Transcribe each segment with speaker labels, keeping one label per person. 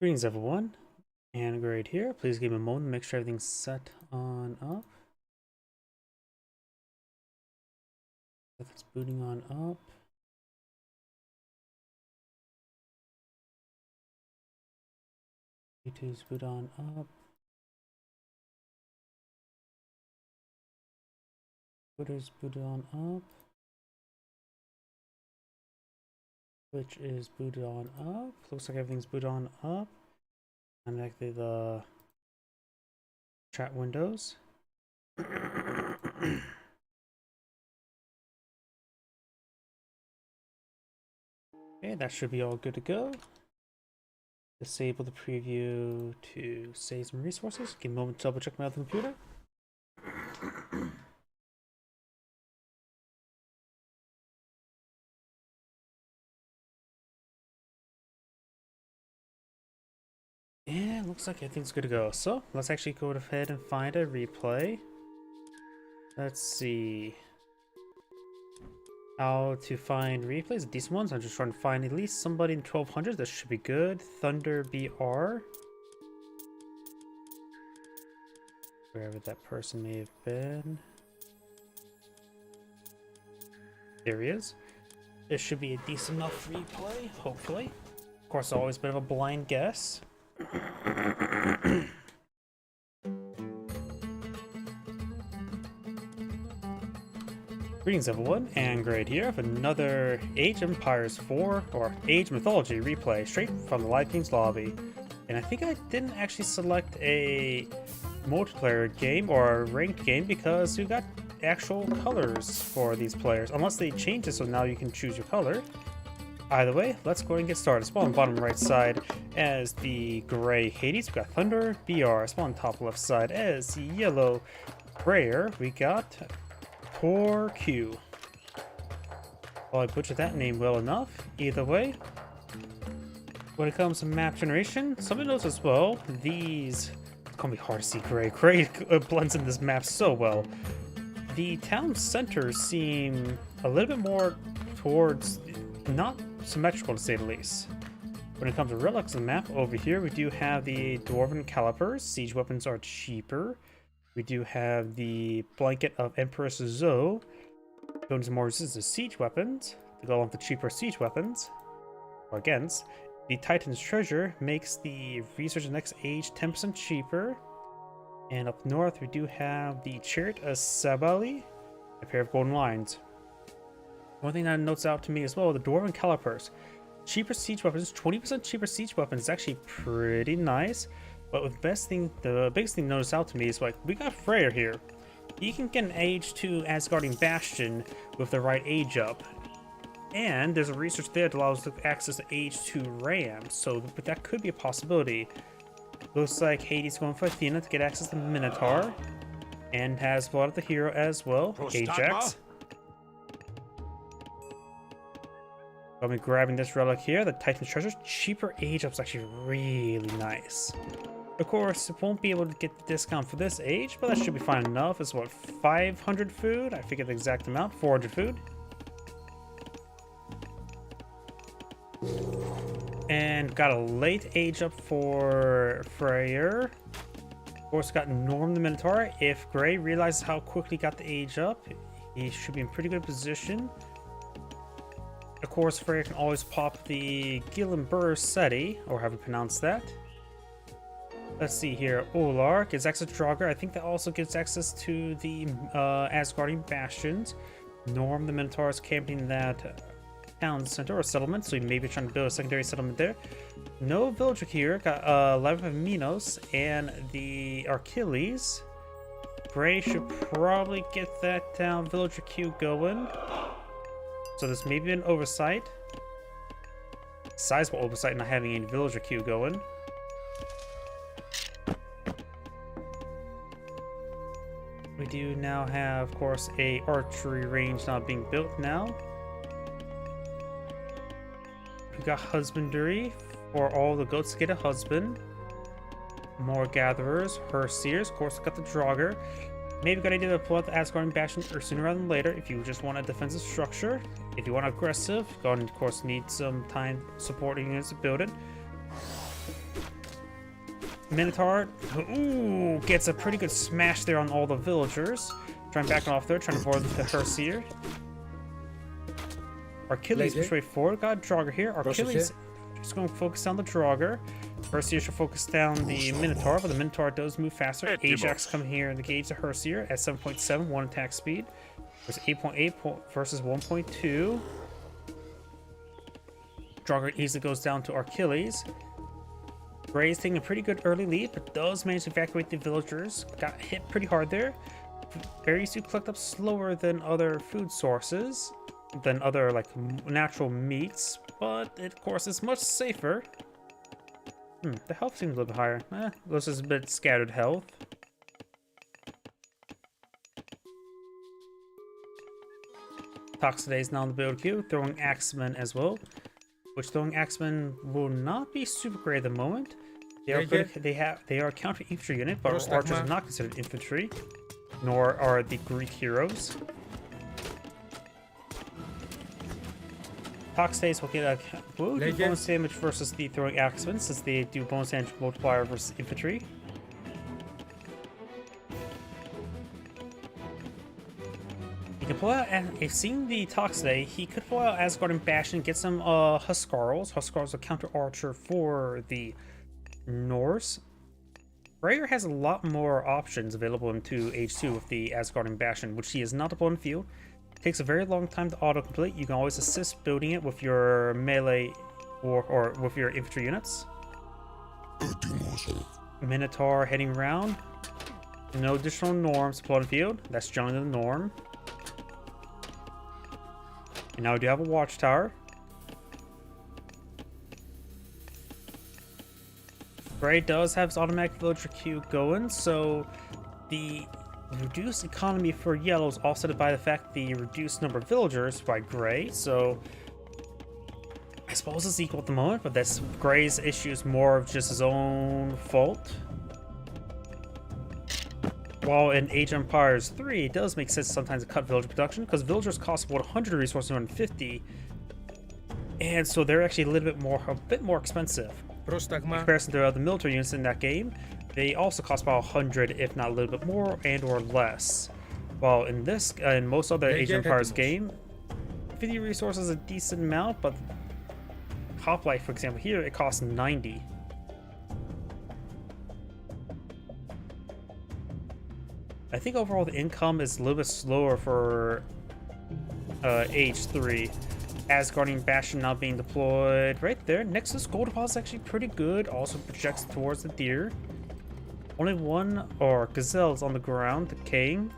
Speaker 1: Greetings everyone, and Grade here. Please give me a moment to make sure everything's set on up. If it's booting on up. YouTube's boot on up. Twitter's booted on up. Twitch is booted on up. Looks like everything's booted on up. And actually the chat windows. Okay, that should be all good to go. Disable the preview to save some resources. Give me a moment to double check my other computer. Yeah, looks like everything's good to go. So let's actually go ahead and find a replay. Let's see how to find replays, decent ones. I'm just trying to find at least somebody in 1200. That should be good. Thunder BR, wherever that person may have been. There he is. This should be a decent enough replay, hopefully. Of course, always a bit of a blind guess. Greetings everyone, and Grade here with another Age of Empires 4 or Age Mythology replay straight from the Live King's lobby. And I think I didn't actually select a multiplayer game or a ranked game because you got actual colors for these players, unless they change it so now you can choose your color. Either way, let's go ahead and get started. Spawn on the bottom right side as the gray Hades, we got Thunder BR. Spawn on top left side as the yellow Grayer, we got Tor Q. Well, I butchered that name well enough. Either way, when it comes to map generation, something else as well. It's gonna be hard to see Gray. Gray blends in this map so well. The town centers seem a little bit more towards not symmetrical, to say the least. When it comes to relics on the map, over here we do have the Dwarven Calipers. Siege weapons are cheaper. We do have the Blanket of Empress Zoe. Going to more resistant siege weapons to go along with the cheaper siege weapons. Or against. The Titan's Treasure makes the Research of the Next Age 10% cheaper. And up north we do have the Chariot of Sabali, a pair of golden lines. One thing that notes out to me as well, the Dwarven Calipers. Cheaper siege weapons, 20% cheaper siege weapons is actually pretty nice. But the biggest thing noticed out to me is like, we got Freyr here. He can get an age 2 Asgardian Bastion with the right age up. And there's a research there that allows us to access the age 2 Ram, so that could be a possibility. Looks like Hades going for Athena to get access to Minotaur. And has Blood of the Hero as well, Ajax. I'll be grabbing this relic here, the Titan's Treasure. Cheaper age up is actually really nice. Of course, it won't be able to get the discount for this age, but that should be fine enough. It's what, 500 food? I forget the exact amount. 400 food. And got a late age up for Freyr. Of course, got Norm the Minotaur. If Gray realizes how quickly he got the age up, he should be in pretty good position. Of course, Freyr can always pop the Gillenburg Seti, or however you pronounce that. Let's see here. Olar gets access to Draugr. I think that also gives access to the Asgardian Bastions. Norm the Minotaur is camping that town center or settlement, so he may be trying to build a secondary settlement there. No villager here. Got 11 of Minos and the Achilles. Gray should probably get that down villager queue going. So this may be an oversight. Sizable oversight not having a villager queue going. We do now have, of course, a archery range not being built now. We got husbandry for all the goats to get a husband. More gatherers, herseers, of course, got the Draugr. Maybe a good idea to pull out the Asgardian Bastion sooner rather than later if you just want a defensive structure. If you want aggressive, you're going to, of course, need some time supporting units to build it. Minotaur, ooh, gets a pretty good smash there on all the villagers. Trying back off there, trying to avoid the Herseer. Achilles, which way forward? Got Draugr here. Achilles just going to focus on the Draugr. Herseer should focus down the Minotaur, but the Minotaur does move faster. Ajax coming here and engage the Herseer at 7.7, 1 attack speed. Versus 8.8 versus 1.2. Draugr easily goes down to Achilles. Gray's taking a pretty good early lead, but does manage to evacuate the villagers. Got hit pretty hard there. Berries do collect up slower than other food sources, than other like natural meats, but it, of course, is much safer. The health seems a little bit higher. This is a bit scattered health. Toxiday is now in the build queue, throwing Axemen as well, which throwing Axemen will not be super great at the moment. They are a counter infantry unit, but archers are not considered infantry, nor are the Greek heroes. Toxidays will get a bonus damage versus the throwing Axemen, since they do bonus damage multiplier versus infantry. He can pull out, if seeing the Toxiday, he could pull out Asgardian Bastion, get some Huskarls. Huskarls are counter archer for the Norse. Rhaegar has a lot more options available into Age 2 with the Asgardian Bastion, which he is not upon the field. It takes a very long time to auto-complete. You can always assist building it with your melee or with your infantry units. Minotaur heading around. No additional norms upon the field. That's generally the norm. And now we do have a watchtower. Gray does have his automatic villager queue going, so the reduced economy for yellow is offset by the fact the reduced number of villagers by Gray, so I suppose it's equal at the moment, but that's Gray's issue is more of just his own fault. While in Age of Empires 3, it does make sense sometimes to cut villager production, because villagers cost about 100 resources, 150, and so they're actually a bit more expensive. In comparison to other military units in that game, they also cost about 100, if not a little bit more and or less. While in this, in most other Age of Empires game, 50 resources is a decent amount, but Hoplite, for example, here it costs 90. I think overall the income is a little bit slower for Age 3. Asgardian Bastion now being deployed right there. Nexus Gold Deposit is actually pretty good. Also projects towards the deer. Only one gazelles on the ground decaying.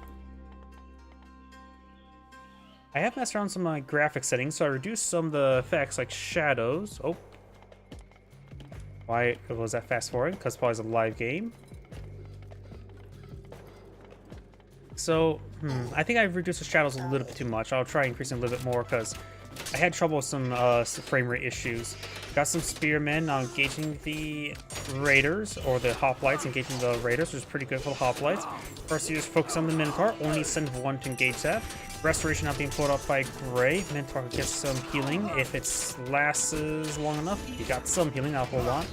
Speaker 1: I have messed around some of my graphic settings, so I reduced some of the effects like shadows. Oh. Why was that fast forward? Because it's probably a live game. So, I think I've reduced the shadows a little bit too much. I'll try increasing a little bit more because I had trouble with some frame rate issues. Got some spearmen now engaging the raiders, or the hoplites engaging the raiders, which is pretty good for the hoplites. First, you just focus on the Minotaur, only send one to engage that. Restoration not being pulled up by Gray. Minotaur gets some healing if it lasts long enough. You got some healing, not a whole lot.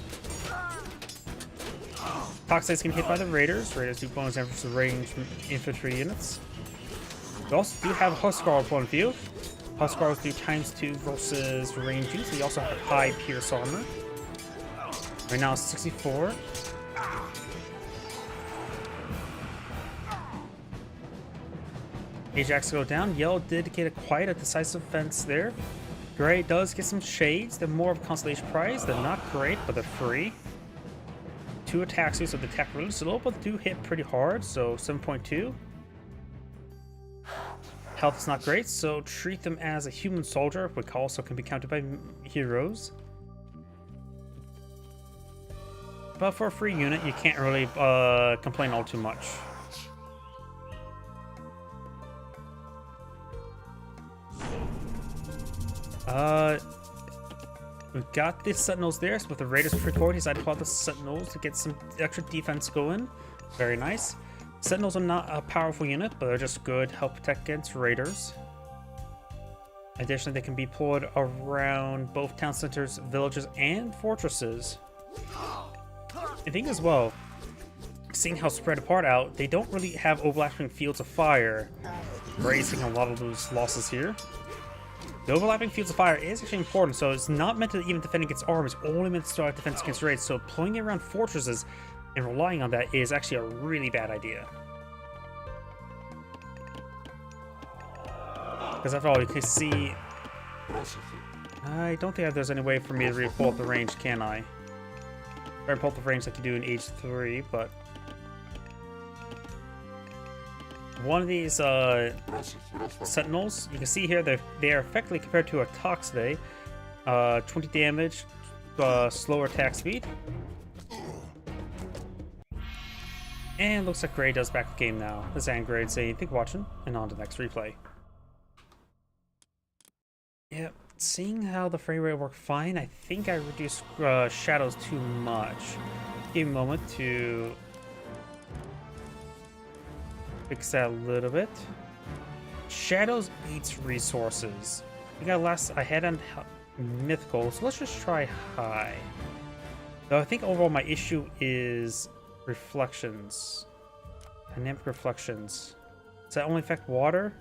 Speaker 1: Toxide's getting hit by the raiders. Raiders do bonus damage to ranged infantry units. We also do have Huskarl upon the field. Huskarls do ×2 versus range use. We also have high pierce armor. Right now it's 64. Ajax go down. Yellow did get quite a decisive fence there. Gray does get some shades. They're more of a consolation prize. They're not great, but they're free. 2 attacks, so the attack really slow, but do hit pretty hard, so 7.2. Health is not great, so treat them as a human soldier, which also can be counted by heroes. But for a free unit, you can't really complain all too much. We've got the Sentinels there, so with the Raiders pretty forward, he decided to pull out the Sentinels to get some extra defense going. Very nice. Sentinels are not a powerful unit, but they're just good, help protect against Raiders. Additionally, they can be pulled around both town centers, villages, and fortresses. I think as well, seeing how spread apart out, they don't really have overlapping fields of fire, raising a lot of those losses here. The overlapping fields of fire is actually important, so it's not meant to even defend against arms, only meant to start defense against raids, so pulling it around fortresses and relying on that is actually a really bad idea. Because after all, you can see... I don't think there's any way for me to really pull up the range, can I? Or pull up the range like you do in Age 3, but... One of these sentinels, you can see here they are effectively compared to a Toxday. 20 damage, slower attack speed. And looks like Gray does back the game now. This is Grade saying, thank you for watching, and on to the next replay. Yeah, seeing how the frame rate worked fine, I think I reduced shadows too much. Give me a moment to fix that a little bit. Shadows eats resources. We got I had on mythical, so let's just try high. Though I think overall my issue is reflections. Dynamic reflections. Does that only affect water?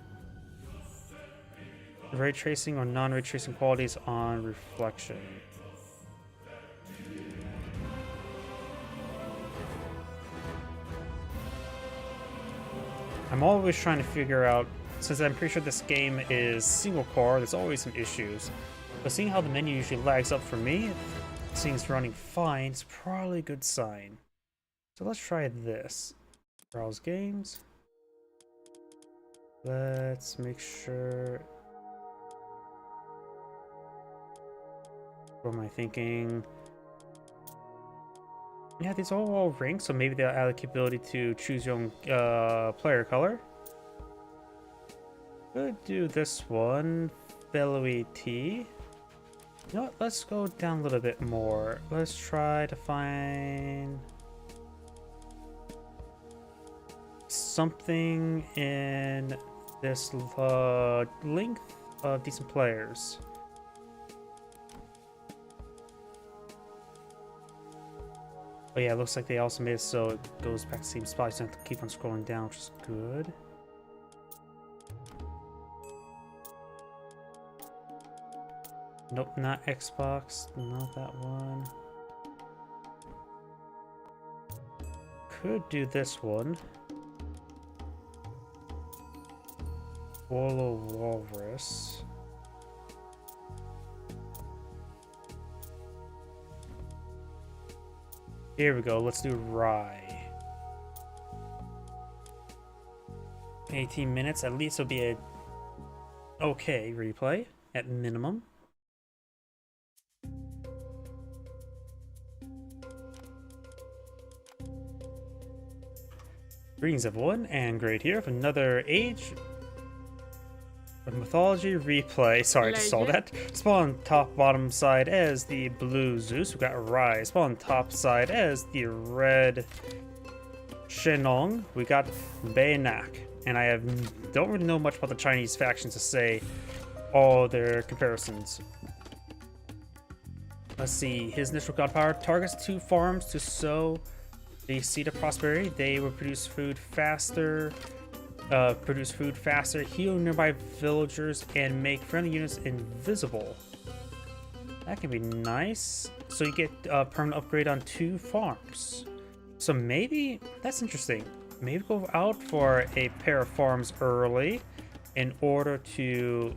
Speaker 1: Ray tracing or non-ray tracing qualities on reflection. I'm always trying to figure out, since I'm pretty sure this game is single core, there's always some issues. But seeing how the menu usually lags up for me, seeing it's running fine, it's probably a good sign. So let's try this. Browse games. Let's make sure... What am I thinking? Yeah, these are all ranked, so maybe they'll add the capability to choose your own player color. Could do this one, Bellowy T. You know what, let's go down a little bit more. Let's try to find something in this length of decent players. Oh yeah, it looks like they also made it so it goes back to the same spot. You don't have to keep on scrolling down, which is good. Nope, not Xbox, not that one. Could do this one. Wallow Walrus. Here we go, let's do Rye. 18 minutes, at least it'll be a okay replay, at minimum. Greetings everyone, and Great here for another Age of Mythology replay. Sorry, I just saw that. Spawn top bottom side as the blue Zeus. We got Rai. Spawn top side as the red Shenong. We got Bayanak. And I don't really know much about the Chinese factions to say all their comparisons. Let's see. His initial god power targets 2 farms to sow the seed of prosperity. They will produce food faster. Heal nearby villagers, and make friendly units invisible. That can be nice. So you get a permanent upgrade on 2 farms. So maybe, that's interesting. Maybe go out for a pair of farms early in order to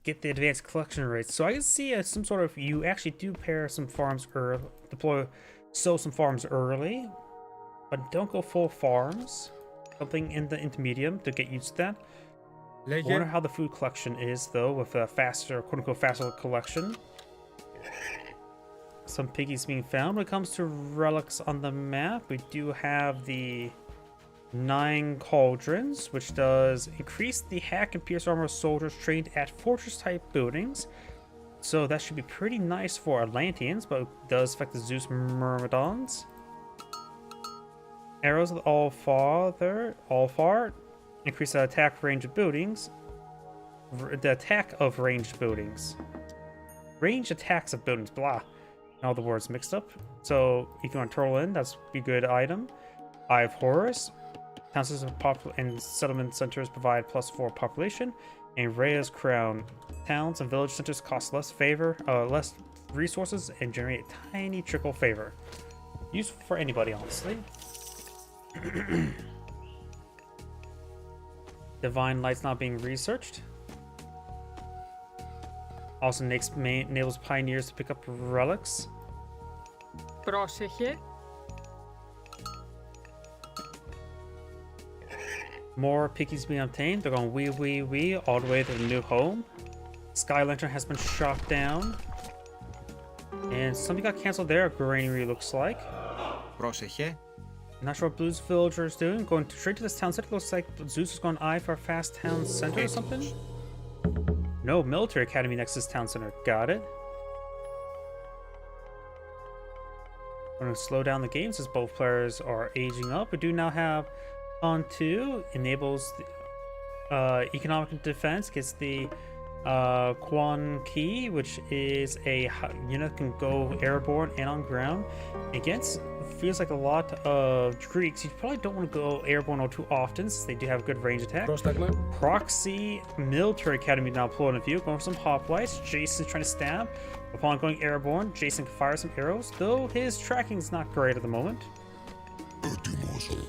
Speaker 1: get the advanced collection rates. So I can see some sort of, you actually do pair some farms early, sow some farms early. But don't go full farms. Something in the intermediate to get used to that. I wonder how the food collection is though, with a faster, quote-unquote, faster collection. Some piggies being found. When it comes to relics on the map, we do have the 9 cauldrons, which does increase the hack and pierce armor of soldiers trained at fortress-type buildings. So that should be pretty nice for Atlanteans, but it does affect the Zeus Myrmidons. Arrows of Allfar, increase the attack range of buildings. The attack of ranged buildings. Range attacks of buildings, blah. All the words mixed up. So if you want to turtle in, that's a good item. Eye of Horus. Town systems and settlement centers provide +4 population. And Rhea's Crown. Towns and village centers cost less less resources and generate a tiny trickle favor. Useful for anybody, honestly. Divine Light's not being researched. Also enables pioneers to pick up relics.
Speaker 2: Πρόσεχε.
Speaker 1: More pickies being obtained. They're going wee all the way to the new home. Sky Lantern has been shot down. And something got canceled there. A granary looks like.
Speaker 3: Πρόσεχε.
Speaker 1: Not sure what Blue's villager is doing. Going straight to this town center. Looks like Zeus is going eye for a fast town center or something. No, military academy next to this town center. Got it. I'm going to slow down the game since both players are aging up. We do now have on 2 enables the, economic defense. Gets the Quan Key, which is a unit can go airborne and on ground. Against feels like a lot of Greeks, you probably don't want to go airborne all too often since they do have good range attack. Proxy Military Academy now deployed in view, going for some hoplites. Jason's trying to stab. Upon going airborne, Jason can fire some arrows, though his tracking's not great at the moment.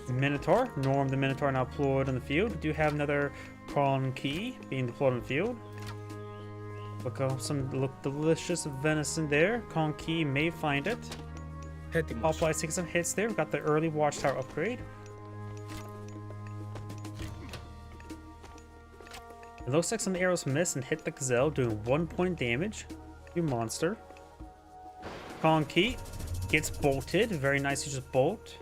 Speaker 1: Minotaur, Norm the Minotaur now deployed in the field. We do have another Prawn Key being deployed in the field. Look delicious venison there. Con Key may find it. Hoplites taking some hits there. We've got the early watchtower upgrade. It looks like some arrows miss and hit the gazelle, doing 1 point damage. You monster. Con Key gets bolted. Very nice use of bolt.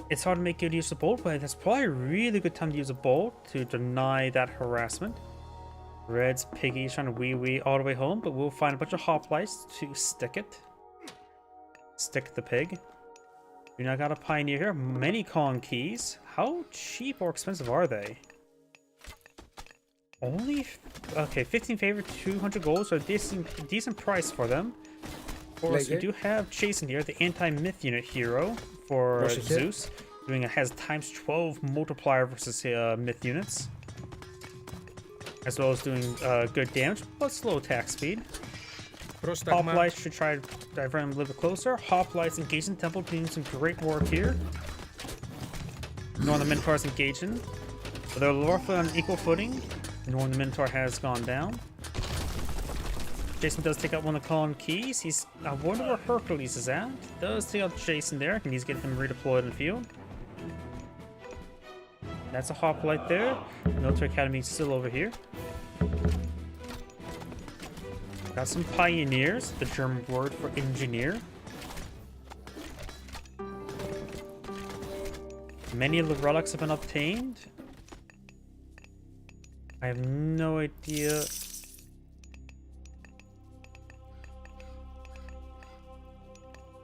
Speaker 1: It's hard to make good use of bolt, but that's probably a really good time to use a bolt to deny that harassment. Red's piggy's trying to wee all the way home, but we'll find a bunch of hoplites to stick it. Stick the pig. We now got a pioneer here. Many Con Keys. How cheap or expensive are they? Only okay, 15 favor, 200 gold, so a decent price for them. Of course, we do have Jason here, the anti-myth unit hero for Zeus. Has times 12 multiplier versus myth units. As well as doing good damage, but slow attack speed. Hoplites should try to divert them a little bit closer. Hoplites engaging Temple, doing some great work here. Northern Minotaur is engaging. So they're roughly on equal footing. Northern Minotaur has gone down. Jason does take out one of the Con Keys. I wonder where Hercules is at. Does take out Jason there. He needs to get him redeployed in the field. That's a hoplite there. Military Academy is still over here. Got some pioneers, the German word for engineer. Many of the relics have been obtained. I have no idea.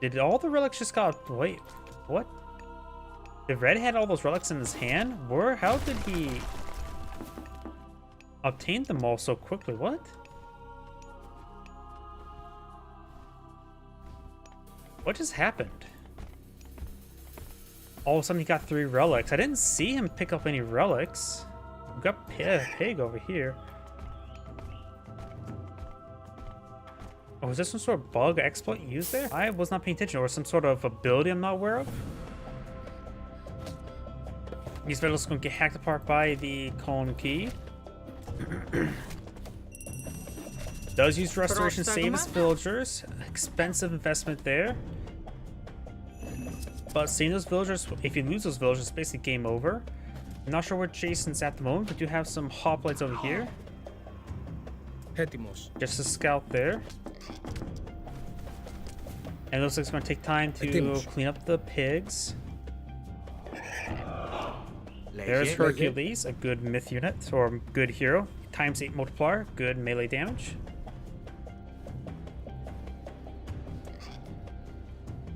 Speaker 1: Did all the relics just got... Wait, what? Did Red had all those relics in his hand? How did he obtain them all so quickly? What? What just happened? All of a sudden he got 3 relics. I didn't see him pick up any relics. We got Pig over here. Oh, is this some sort of bug exploit used there? I was not paying attention, or some sort of ability I'm not aware of. These vessels going to get hacked apart by the Con Key. Does use restoration save as villagers. Expensive investment there. But seeing those villagers, if you lose those villagers, it's basically game over. I'm not sure where Jason's at the moment, but do have some hoplites over here. Just a scout there. And it looks like it's going to take time to clean up the pigs. There's Hercules, a good myth unit, or good hero. Times 8 multiplier, good melee damage.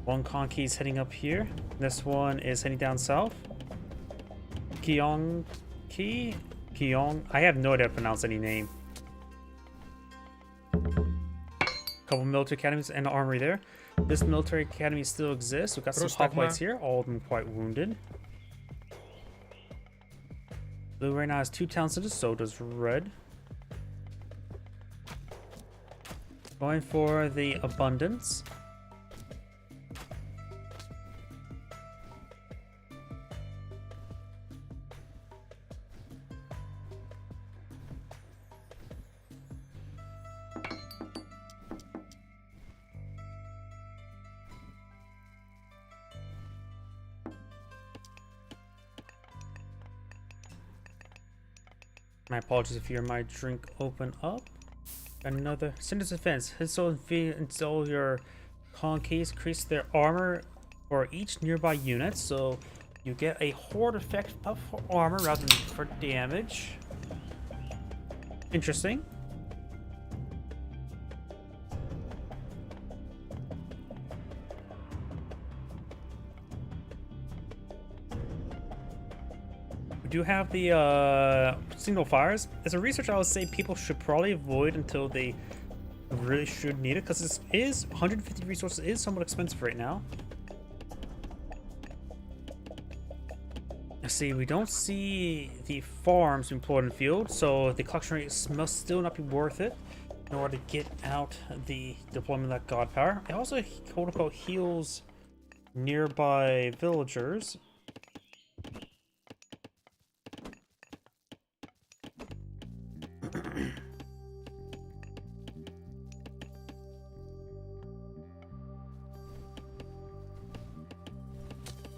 Speaker 1: One Con Key's heading up here. This one is heading down south. Keong Key? Keong? I have no idea how to pronounce any name. couple military academies and an armory there. This military academy still exists. We've got some hoplites here, all of them quite wounded. Blue right now has 2 town centers, so does red. Going for the abundance. My apologies if you hear my drink open up. Another Cinder's defense. Install your conkeys, increase their armor for each nearby unit, so you get a horde effect of armor rather than for damage. Interesting. Do have the signal fires. As a researcher, I would say people should probably avoid until they really should need it, because this is 150 resources is somewhat expensive right now. Let's see, we don't see the farms employed in the field, so the collection rate must still not be worth it in order to get out the deployment of that god power. It also quote unquote heals nearby villagers.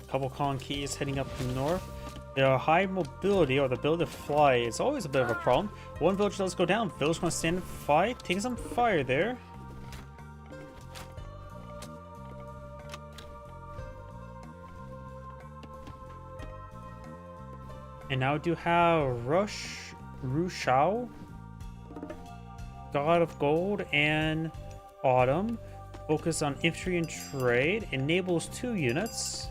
Speaker 1: Couple conkeys heading up to the north. Their high mobility, or the ability to fly, is always a bit of a problem. One village does go down. Village going to stand and fight, taking some fire there. And now we do have Rushao, God of Gold and Autumn. Focus on infantry and trade. Enables 2 units.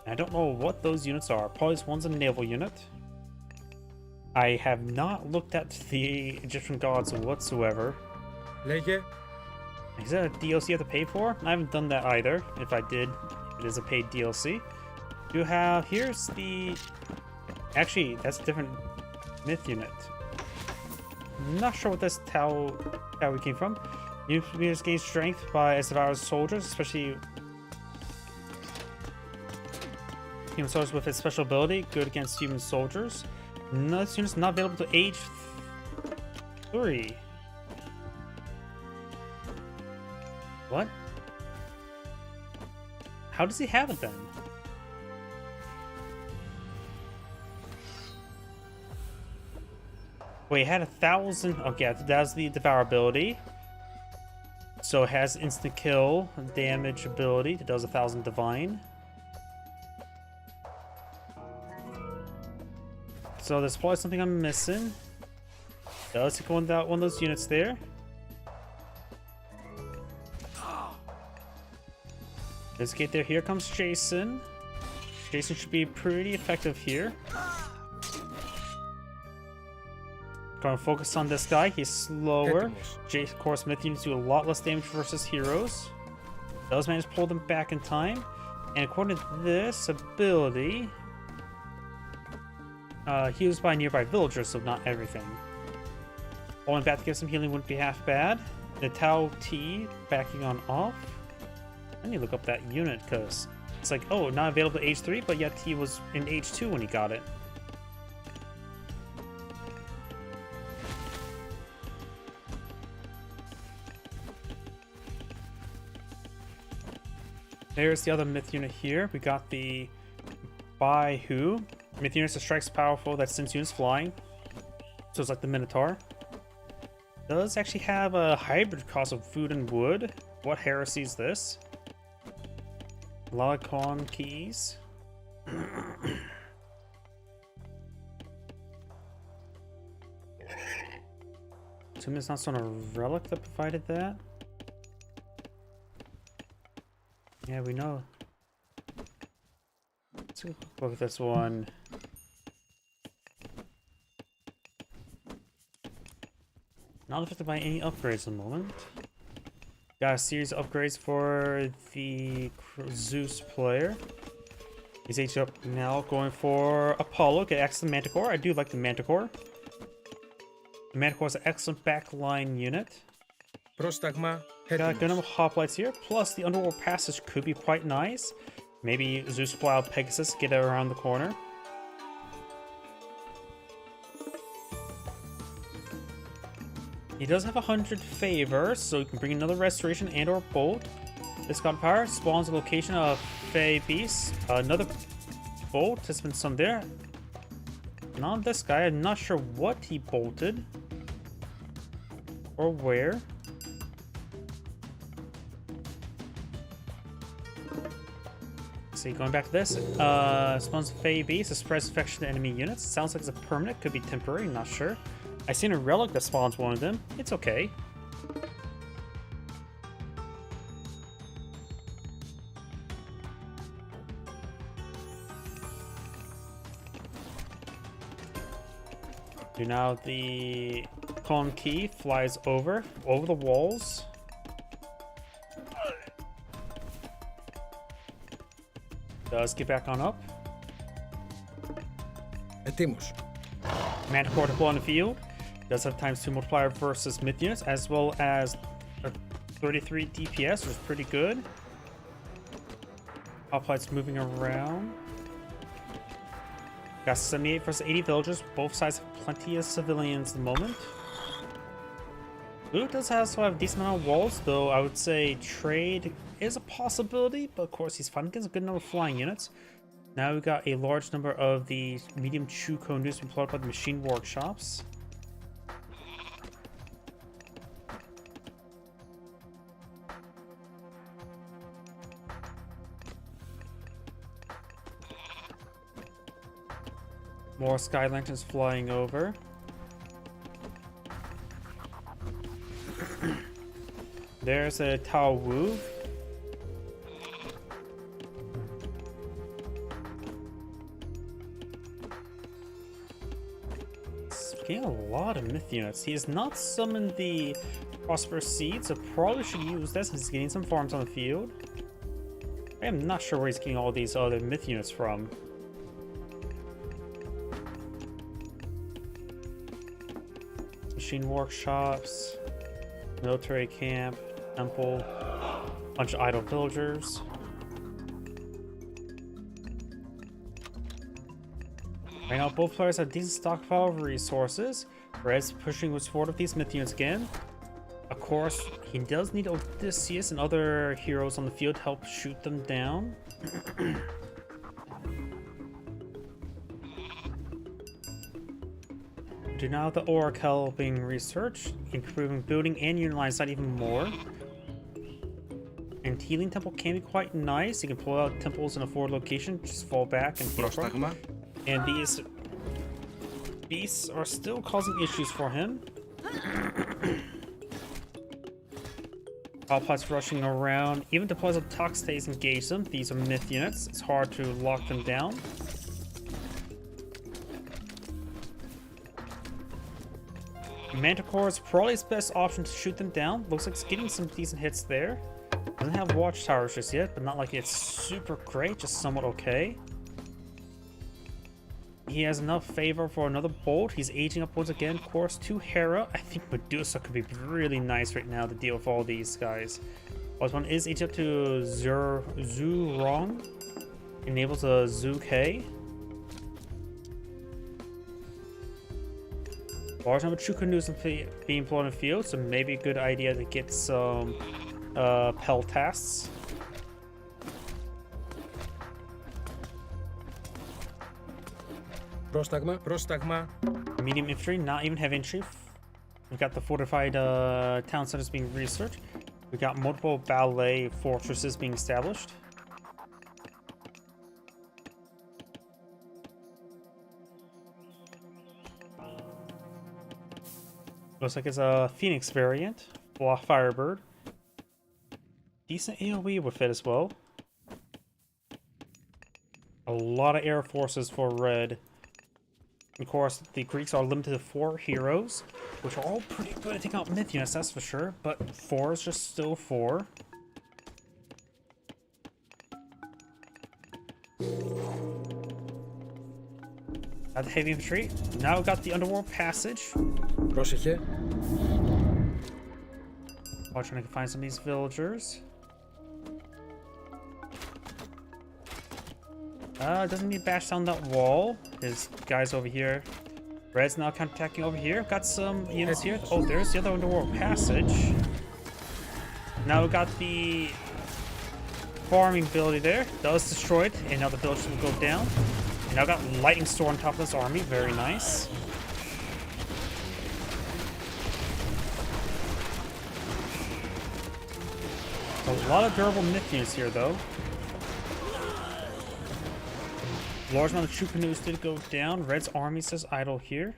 Speaker 1: I don't know what those units are. Probably one's a naval unit. I have not looked at the Egyptian gods whatsoever. Is that a DLC you have to pay for? I haven't done that either. If I did, it is a paid DLC. You have, here's the... Actually, that's a different myth unit. I'm not sure what this Tau came from. Units gain strength by as devours soldiers, especially human soldiers with its special ability, good against human soldiers. Another unit's not available to age 3. What? How does he have it then? Wait, it had 1,000. Okay, that's the devour ability. So it has instant kill damage ability. It does 1,000 divine. So there's probably something I'm missing. Does it go without one of those units there? Let's get there. Here comes Jason. Jason should be pretty effective here. Gonna focus on this guy. He's slower. Of course, myth units do a lot less damage versus heroes. Does manage to pull them back in time. And according to this ability, heals by nearby villagers, so not everything. Falling back to get some healing wouldn't be half bad. The Tau T backing on off. I need to look up that unit because it's like, oh, not available to age 3, but yet he was in age 2 when he got it. There's the other myth unit here. We got the Baihu. Myth unit that strikes powerful that sends units flying. So it's like the Minotaur. Does actually have a hybrid cost of food and wood. What heresy is this? A lot of con keys. Assuming it's not some relic that provided that. Yeah, we know. Let's look at this one. Not affected by any upgrades at the moment. Got a series of upgrades for the Zeus player. He's aged up now, going for Apollo. Get excellent Manticore. I do like the Manticore. The Manticore is an excellent backline unit. Got good number of hoplites here. Plus, the underworld passage could be quite nice. Maybe Zeus fly out Pegasus, get it around the corner. He does have 100 favor, so you can bring another restoration and or bolt. This gunpowder spawns a location of Fey Beast. Another bolt has been some there. Not this guy. I'm not sure what he bolted or where. See, going back to this, spawns Fey Beast to spread infection to enemy units. Sounds like it's a permanent, could be temporary, not sure. I seen a relic that spawns one of them. It's okay. Now the Con Key flies over the walls. Does get back on up. Manticore deploy on the field. Does have ×2 multiplier versus myth units, as well as a 33 DPS, which is pretty good. Hoplites moving around. Got 78 versus 80 villagers. Both sides have plenty of civilians at the moment. Blue does also have a decent amount of walls, though I would say trade is a possibility, but of course he's fighting against a good number of flying units. Now we've got a large number of the medium Chuko news employed by the machine workshops. More sky lanterns flying over. There's a Tao Wu. He's getting a lot of myth units. He has not summoned the Prosperous Seed, so probably should use this since he's getting some farms on the field. I am not sure where he's getting all these other myth units from. Machine workshops, military camp, temple, bunch of idle villagers. Right now, both players have decent stockpile of resources. Red's pushing with forward of these myth units again. Of course, he does need Odysseus and other heroes on the field to help shoot them down. Do now the Oracle being researched, improving building and unit line side even more. And healing temple can be quite nice. You can pull out temples in a forward location, just fall back and heal from. And these beasts are still causing issues for him. Hoplites rushing around. Even deploys of Toxtays engage them. These are myth units. It's hard to lock them down. Manticore is probably his best option to shoot them down. Looks like it's getting some decent hits there. Doesn't have watchtowers just yet, but not like it's super great, just somewhat okay. He has enough favor for another bolt. He's aging up once again. Of course, to Hera. I think Medusa could be really nice right now to deal with all these guys. Plus one is aged up to Zurong. Enables a Zuke. Large number of true canoes being employed in the field, so maybe a good idea to get some peltasts.
Speaker 2: Πρόσταγμα.
Speaker 1: Medium infantry, not even heavy infantry. We've got the fortified town centers being researched. We've got multiple ballet fortresses being established. Looks like it's a Phoenix variant. Firebird. Decent AoE with it as well. A lot of air forces for red. Of course, the Greeks are limited to 4 heroes, which are all pretty good at taking out myth units, that's for sure, but 4 is just still 4. Got the heavy infantry. Now we got the underworld passage.
Speaker 2: Πρόσεχε.
Speaker 1: While trying to find some of these villagers. Doesn't need to bash down that wall. There's guys over here. Red's now counterattacking over here. Got some units here. Oh, there's the other underworld passage. Now we got the farming ability there. That was destroyed, and now the villagers will go down. And now got lightning storm on top of this army. Very nice. A lot of durable myth units here, though. Large amount of troop canoes did go down. Red's army says idle here.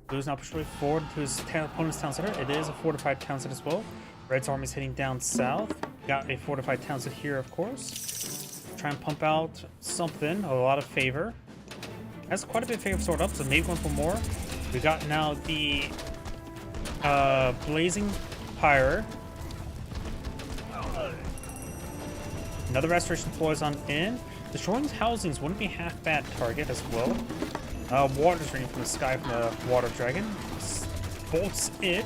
Speaker 1: Blue's now pushed way forward to his opponent's town center. It is a fortified town center as well. Red's army is heading down south. Got a fortified town center here, of course. Try and pump out something. A lot of favor. Has quite a bit of favor stored up, so maybe going for more. We got now the Blazing Pyre. Another restoration deploys on in. Destroying housings wouldn't be half bad target as well. Water's raining from the sky from the water dragon. Bolts it.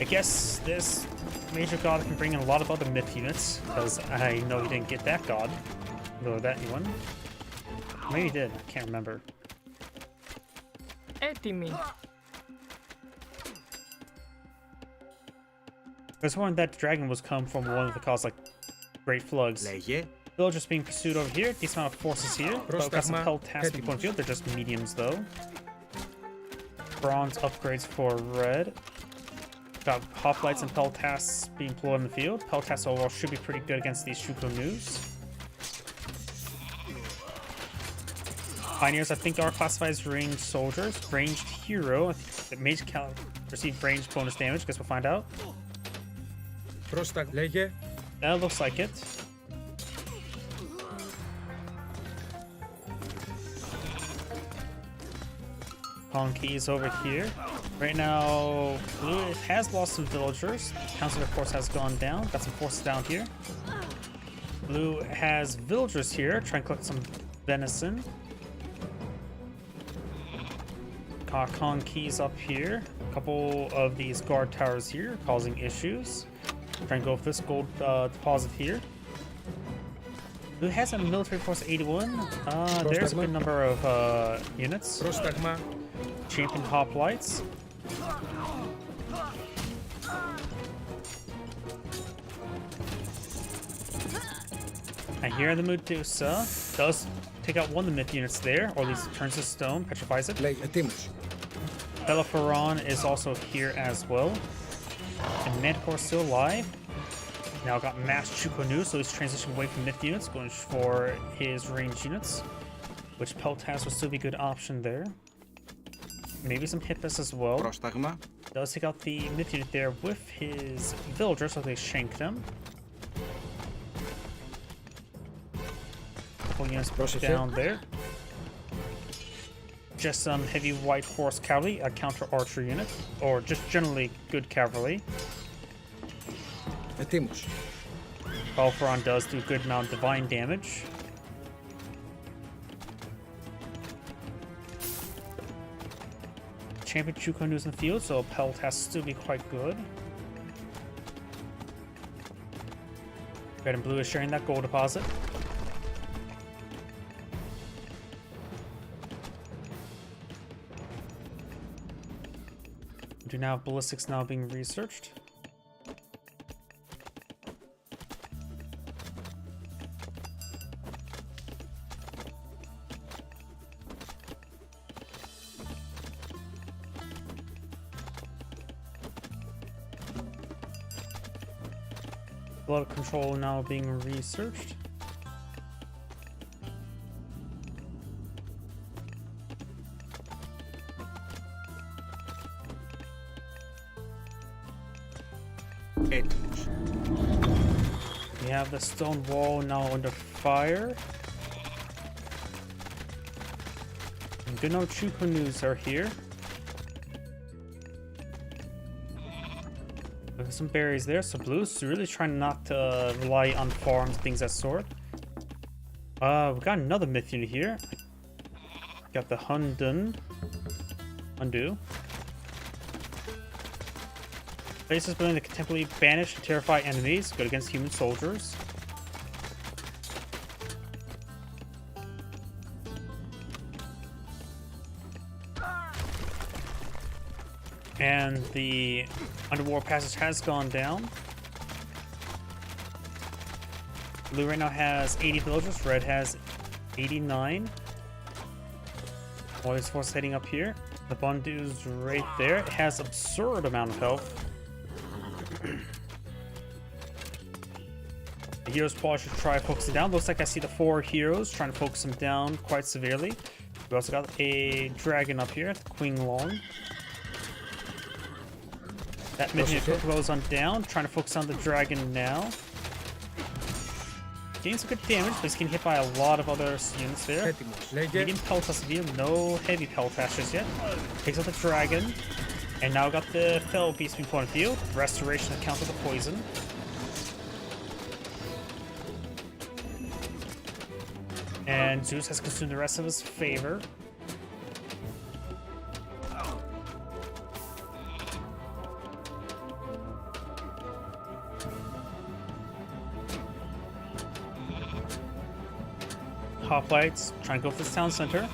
Speaker 1: I guess this major god can bring in a lot of other myth units, because I know he didn't get that god. Though that one. Maybe he did, I can't remember.
Speaker 3: Έτοιμοι.
Speaker 1: There's one that dragon was come from one of the cause like Great Floods.
Speaker 2: Λέγε.
Speaker 1: Villagers being pursued over here. Decent amount of forces here. But got some pelt tasks in point field. They're just mediums though. Bronze upgrades for red. Got hoplites and peltasts being deployed in the field. Peltasts overall should be pretty good against these Shukonews. Pioneers, I think, are classified as ranged soldiers. Ranged hero. I think the mage can receive ranged bonus damage. Guess we'll find out.
Speaker 2: Λέγε.
Speaker 1: That looks like it. Keys over here. Right now, Blue has lost some villagers. Council, of course, has gone down. Got some forces down here. Blue has villagers here. Try and collect some venison. Keys up here. A couple of these guard towers here causing issues. Try and go for this gold deposit here. Blue has a military force 81. There's a good number of units.
Speaker 2: Πρόσταγμα.
Speaker 1: Champion hoplites. I hear the Medusa does take out one of the myth units there, or at least turns to stone, petrifies it.
Speaker 2: Λέγε. Έτοιμος.
Speaker 1: Bellepharon is also here as well. And Manticore still alive. Now got Mass Chukonu, so he's transitioning away from myth units, going for his ranged units, which Peltas will still be a good option there. Maybe some Hippus as well.
Speaker 2: Πρόσταγμα.
Speaker 1: Does take out the myth unit there with his villagers, so they shank them. Couple units down there. Just some heavy white horse cavalry, a counter archer unit, or just generally good cavalry.
Speaker 2: Έτοιμος.
Speaker 1: Bellepharon does do a good amount of divine damage. Champion Chukonu's in the field, so Pelt has to still be quite good. Red and blue is sharing that gold deposit. We do now have ballistics now being researched. Blood control now being researched.
Speaker 2: Έτοιμος.
Speaker 1: We have the stone wall now under fire. And do know Chukunus are here. Look at some berries there. So blue's really trying not to rely on farms, things that sort. We got another myth unit here. Got the Undo. Places willing to temporarily banish and terrify enemies. Good against human soldiers. And the underwater passage has gone down. Blue right now has 80 villagers. Red has 89. All these forces heading up here. The Bundu's right there. It has absurd amount of health. The heroes probably should try focusing down. Looks like I see the 4 heroes trying to focus them down quite severely. We also got a dragon up here, the Queen Long. That midget goes on down, trying to focus on the dragon now. Getting some good damage, but he's getting hit by a lot of other units there. Medium Peltas View, no heavy Peltashes yet. Takes out the dragon. And now got the Fell Beast being put on field. Restoration to counter the poison. And Zeus has consumed the rest of his favor. Hoplites trying to go for this town center.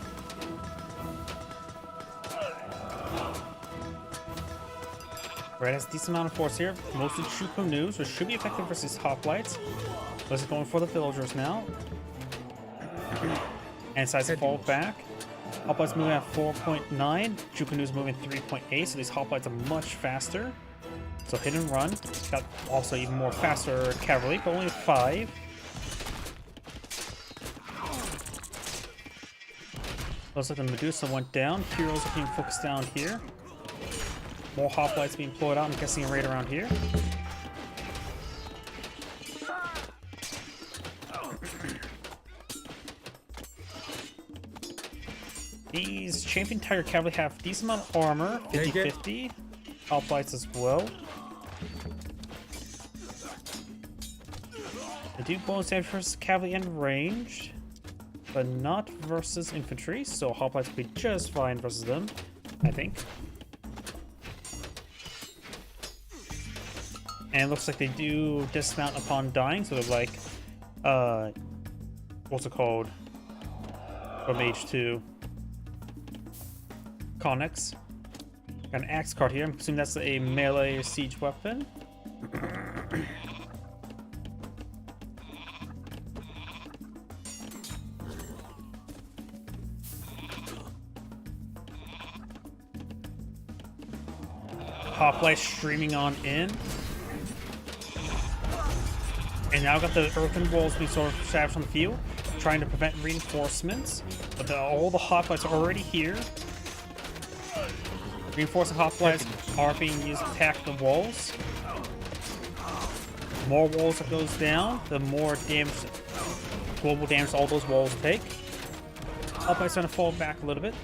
Speaker 1: Red has a decent amount of force here, mostly Chukunus, which should be effective versus Hoplites. Let's going for the villagers now. And decides to fall back. Hoplites moving at 4.9, Chukunus moving 3.8, so these Hoplites are much faster. So hit and run. Got also even more faster cavalry, but only 5. Looks like the Medusa went down. Heroes are being focused down here. More hoplites being deployed out, I'm guessing right around here. These Champion Tiger Cavalry have decent amount of armor, 50-50. Hoplites as well. They do bonus damage versus cavalry and ranged, but not versus infantry, so hoplites will be just fine versus them, I think. And it looks like they do dismount upon dying, so they're like, what's it called? From Age 2. Connex. Got an axe card here, I'm assuming that's a melee siege weapon. Hoplite streaming on in. And now got the earthen walls being sort of established on the field, trying to prevent reinforcements. But all the hoplites are already here. Reinforcing hoplites are being used to attack the walls. The more walls that goes down, the more damage, global damage all those walls take. Hoplite's gonna fall back a little bit.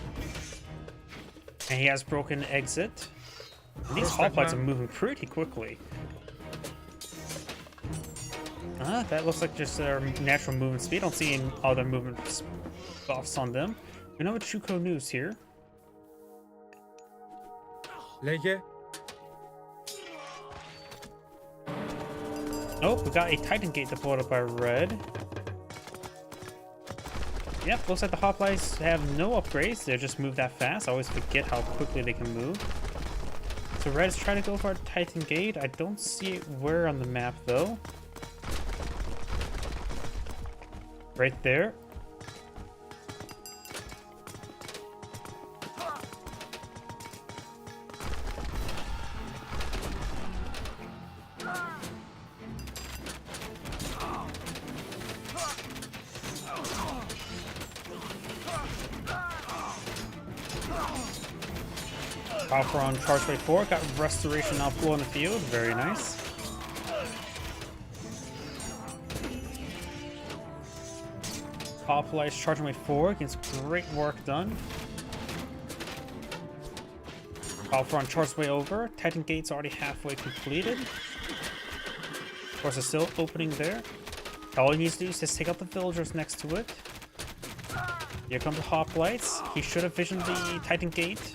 Speaker 1: And he has broken exit. And these hoplites are moving pretty quickly. That looks like just their natural movement speed. I don't see any other movement buffs on them. We know a Chukunus here. Oh, we got a Titan Gate deployed up by Red. Yep, looks like the hoplites have no upgrades. They just move that fast. I always forget how quickly they can move. So Red is trying to go for a Titan Gate. I don't see it where on the map though. Right there. Alpha on charge rate 4, got restoration now full on the field, very nice. Hoplites charging rate 4, gets great work done. Battlefront charges way over. Titan Gate's already halfway completed. Of course, it's still opening there. All he needs to do is just take out the villagers next to it. Here come the hoplites. He should have visioned the Titan Gate.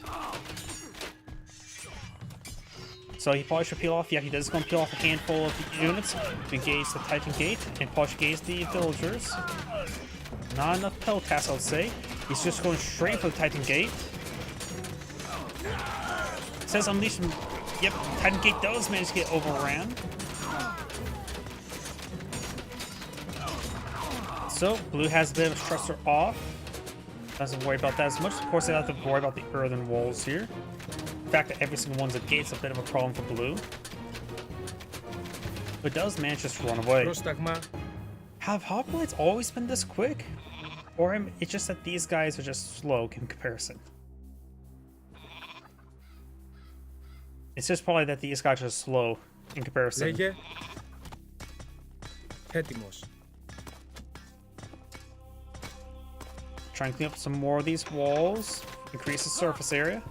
Speaker 1: So he probably should peel off. Yeah, he does going to peel off a handful of the units to engage the Titan Gate and probably should engage the villagers. Not enough peltas, I would say. He's just going straight for the Titan Gate. It says unleash. Yep, Titan Gate does manage to get overran. So blue has a bit of a stressor off. Doesn't worry about that as much. Of course, they don't have to worry about the earthen walls here. The fact that every single one's a gate's a bit of a problem for blue. But does manage to just run away. Have hoplites always been this quick? Or it's just that these guys are just slow in comparison? It's just probably that these guys are slow in comparison. Try and clean up some more of these walls. Increase the surface area.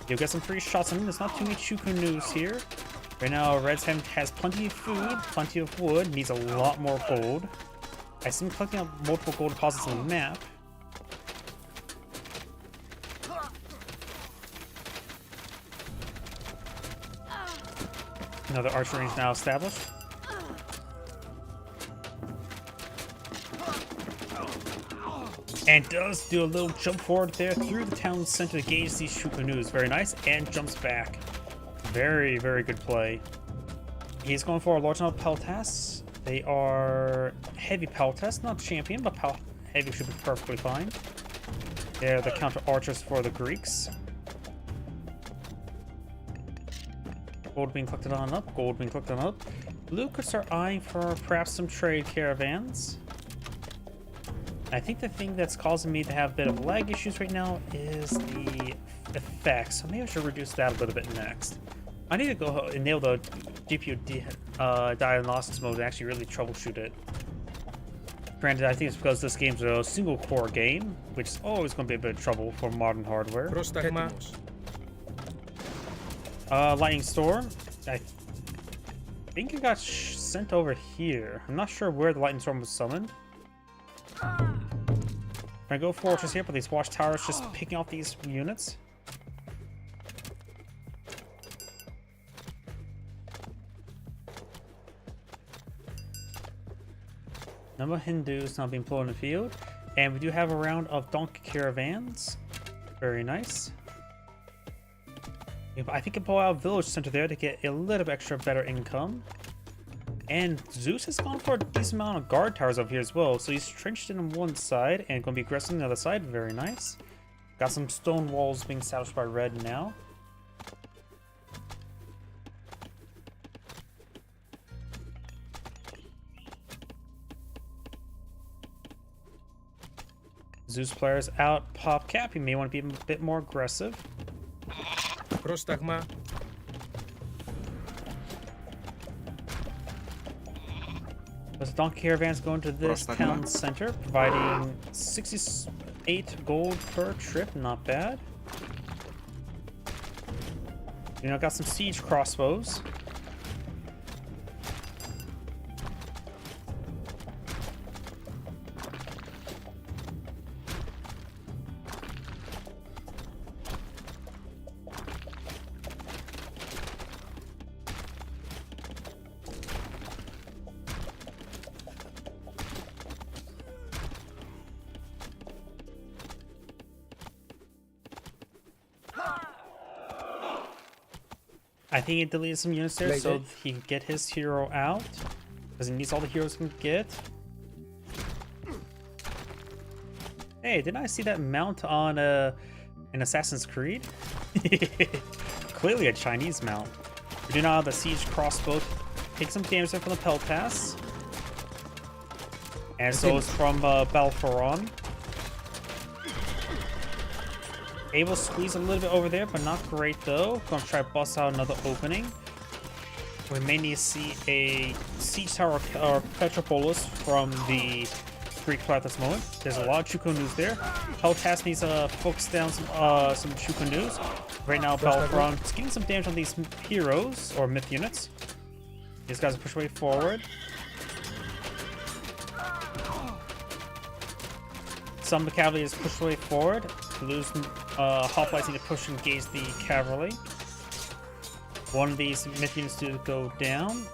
Speaker 1: You'll get some free shots on them. There's not too many Chukunus here. Right now, Red's has plenty of food, plenty of wood, needs a lot more gold. I see him collecting up multiple gold deposits on the map. Another archery is now established. And does do a little jump forward there through the town center to gauge these Chukunus. Very nice. And jumps back. Very, very good play. He's going for a large amount of peltas. They are heavy peltas. Not champion, but heavy should be perfectly fine. They're the counter archers for the Greeks. Gold being collected on up. Gold being collected on up. Blue could start eyeing for perhaps some trade caravans. I think the thing that's causing me to have a bit of lag issues right now is the effects. So maybe I should reduce that a little bit next. I need to go enable the GPU diagnostics mode to actually really troubleshoot it. Granted, I think it's because this game's a single core game, which is always going to be a bit of trouble for modern hardware. Lightning Storm. I think it got sent over here. I'm not sure where the Lightning Storm was summoned. I go fortress here, but these watchtowers just picking off these units. Number of Hindus now being pulled in the field, and we do have a round of donkey caravans. Very nice. I think I can pull out a village center there to get a little bit extra better income. And Zeus has gone for a decent amount of guard towers over here as well. So he's trenched in on one side and going to be aggressive on the other side. Very nice. Got some stone walls being established by Red now. Zeus players out pop cap. He may want to be a bit more aggressive.
Speaker 2: Πρόσταγμα.
Speaker 1: Those donkey caravans going to this town center, providing 68 gold per trip. Not bad. You know, got some siege crossbows. I think he deleted some units there so he can get his hero out. Because he needs all the heroes he can get. Hey, didn't I see that mount on an Assassin's Creed? Clearly a Chinese mount. We do not have the siege crossbow. Take some damage there from the peltas. And so it's from Balforon. Able to squeeze a little bit over there, but not great though. Gonna try to bust out another opening. We may need to see a siege tower or Petropolis from the Greek plot at this moment. There's a lot of Chuko news there. Peltas needs to focus down some Chuko news. Right now, Belfron is getting some damage on these heroes or myth units. These guys push way forward. Some of the cavalry is pushed way forward. Blue's hoplites need to push and engage the cavalry. One of these myth units to go down.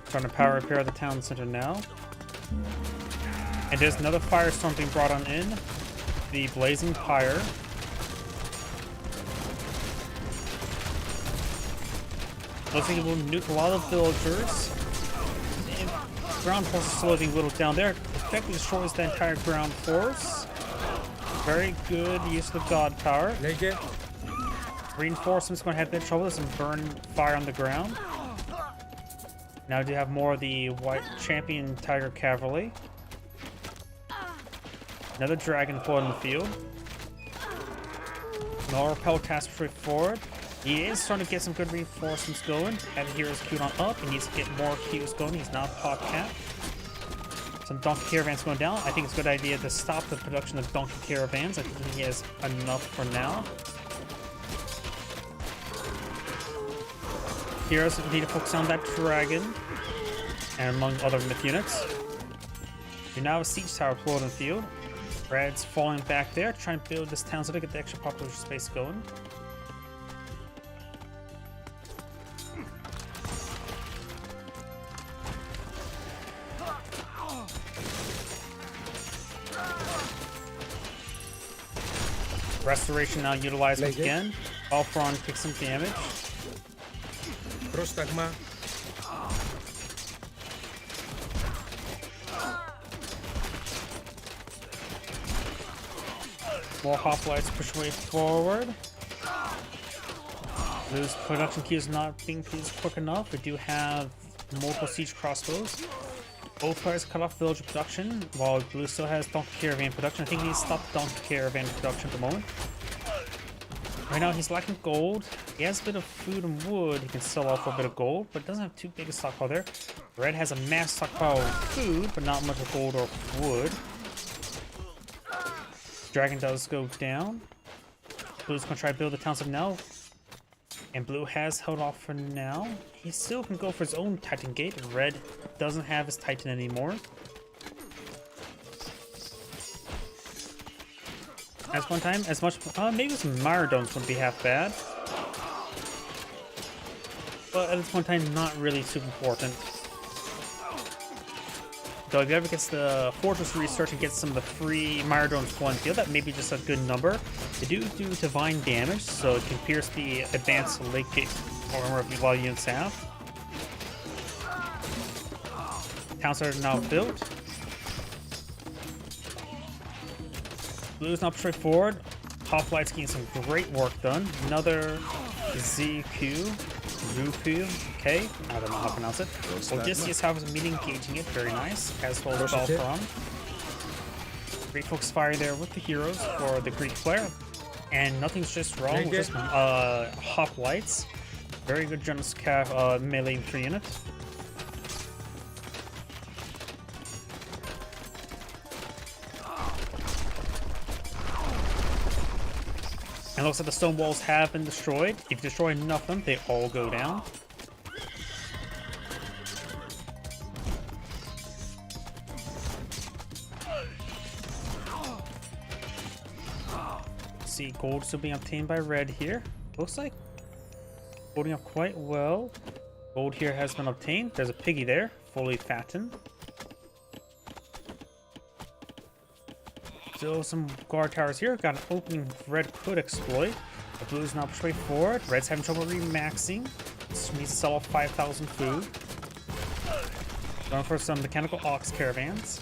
Speaker 1: Trying to power repair the town center now. And there's another firestorm being brought on in. The Blazing Pyre. Looks like it will nuke a lot of villagers. And ground force is slowly being whittled down there. Effectively destroys the entire ground force. Very good use of the god power. Reinforcements going to have a bit of trouble. There's some burn fire on the ground. Now we do have more of the white champion tiger cavalry. Another dragon foot in the field. More Peltas straight forward. He is starting to get some good reinforcements going. Had heroes queued on up. He needs to get more queues going. He's not top cap. Some donkey caravans going down. I think it's a good idea to stop the production of donkey caravans. I think he has enough for now. Heroes need to focus on that dragon. And among other myth units. We now have a siege tower floating in the field. Red's falling back there, trying to build this town so they get the extra population space going. Restoration now utilized once again. Alfron takes some damage.
Speaker 2: Πρόσταγμα.
Speaker 1: More hoplites push way forward. Blue's production queue is not being used quick enough. We do have multiple siege crossbows. Both players cut off villager production, while Blue still has donkey caravan production. I think he needs to stop the donkey caravan production at the moment. Right now he's lacking gold. He has a bit of food and wood. He can sell off for a bit of gold, but doesn't have too big a stockpile there. Red has a mass stockpile of food, but not much of gold or wood. Dragon does go down. Blue's gonna try to build the town center now. And Blue has held off for now. He still can go for his own Titan Gate. Red doesn't have his Titan anymore. At one time, as much maybe some Myrodones wouldn't be half bad. But at this point in time, not really super important. So if you ever gets the Fortress Research and gets some of the free Myrodones one field, that may be just a good number. They do divine damage, so it can pierce the advanced late gate armor if a lot of units have. Towns are now built. Blue's not straightforward. Hoplites getting some great work done. Another ZQ. Zupu, okay, I don't know how to pronounce it. Odysseus has a meeting engaging it, very nice, as well as Belfron. Great focus fire there with the heroes for the Greek player. And nothing's just wrong with just hoplites. Very good generous melee 3 unit. And it looks like the stone walls have been destroyed. If you destroy enough of them, they all go down. See, gold still being obtained by red here. Looks like holding up quite well. Gold here has been obtained. There's a piggy there, fully fattened. Still some guard towers here. Got an opening red could exploit. The blue's now push way forward. Red's having trouble remaxing. Needs to sell off 5,000 food. Going for some mechanical ox caravans.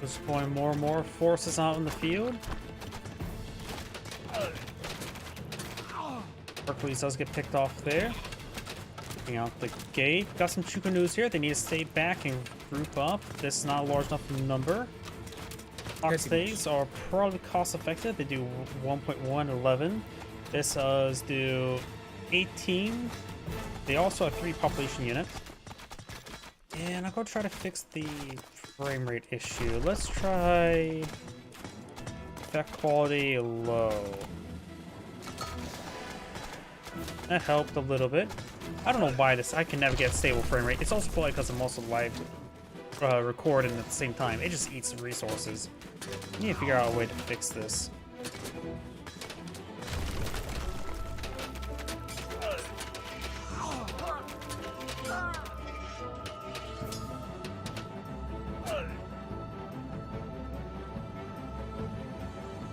Speaker 1: Just deploying more and more forces out in the field. Hercules does get picked off there. Taking out the gate. Got some Chukanus here. They need to stay back and group up. This is not a large enough number. Oxdays are probably cost effective. They do 1.111. This does do 18. They also have 3 population units. And I'll go try to fix the frame rate issue. Let's try effect quality low. That helped a little bit. I don't know why I can never get stable frame rate. It's also probably because I'm also live recording at the same time. It just eats resources. I need to figure out a way to fix this.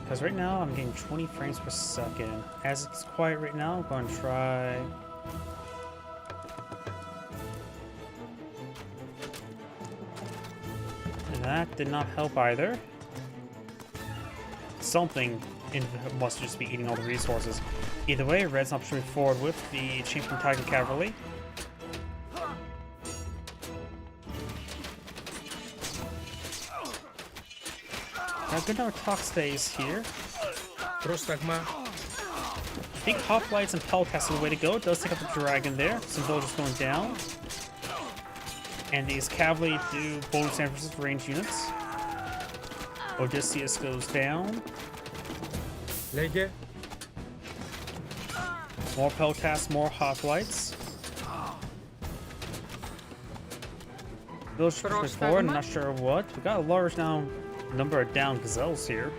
Speaker 1: Because right now I'm getting 20 frames per second. As it's quiet right now, I'm going to try... And that did not help either. Something must just be eating all the resources. Either way, Red's not pushing forward with the Champion Tiger Cavalry. Now, good number of Toxdays here.
Speaker 2: Πρόσταγμα.
Speaker 1: I think Hoplites and Pelcast are the way to go. It does take up the dragon there. Some villagers going down. And these cavalry do bonus damage versus range units. Odysseus goes down.
Speaker 2: Λέγε.
Speaker 1: More Pelcast, more Hoplites. Villagers push forward, I'm not sure what. We got a large number of down gazelles here.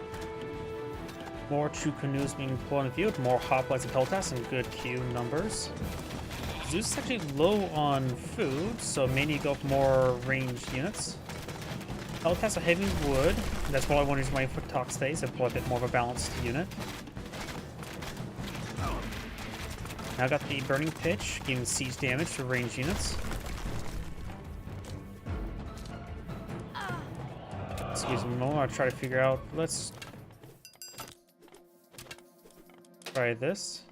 Speaker 1: More true canoes being deployed in the field, more hoplites and peltas, and good queue numbers. Zeus is actually low on food, so may need to go for more ranged units. Peltas are heavy wood. That's why I want to use my foot talk stays and pull a bit more of a balanced unit. Now I got the burning pitch, giving siege damage to ranged units. Excuse me, I'll try to figure out. Let's try this.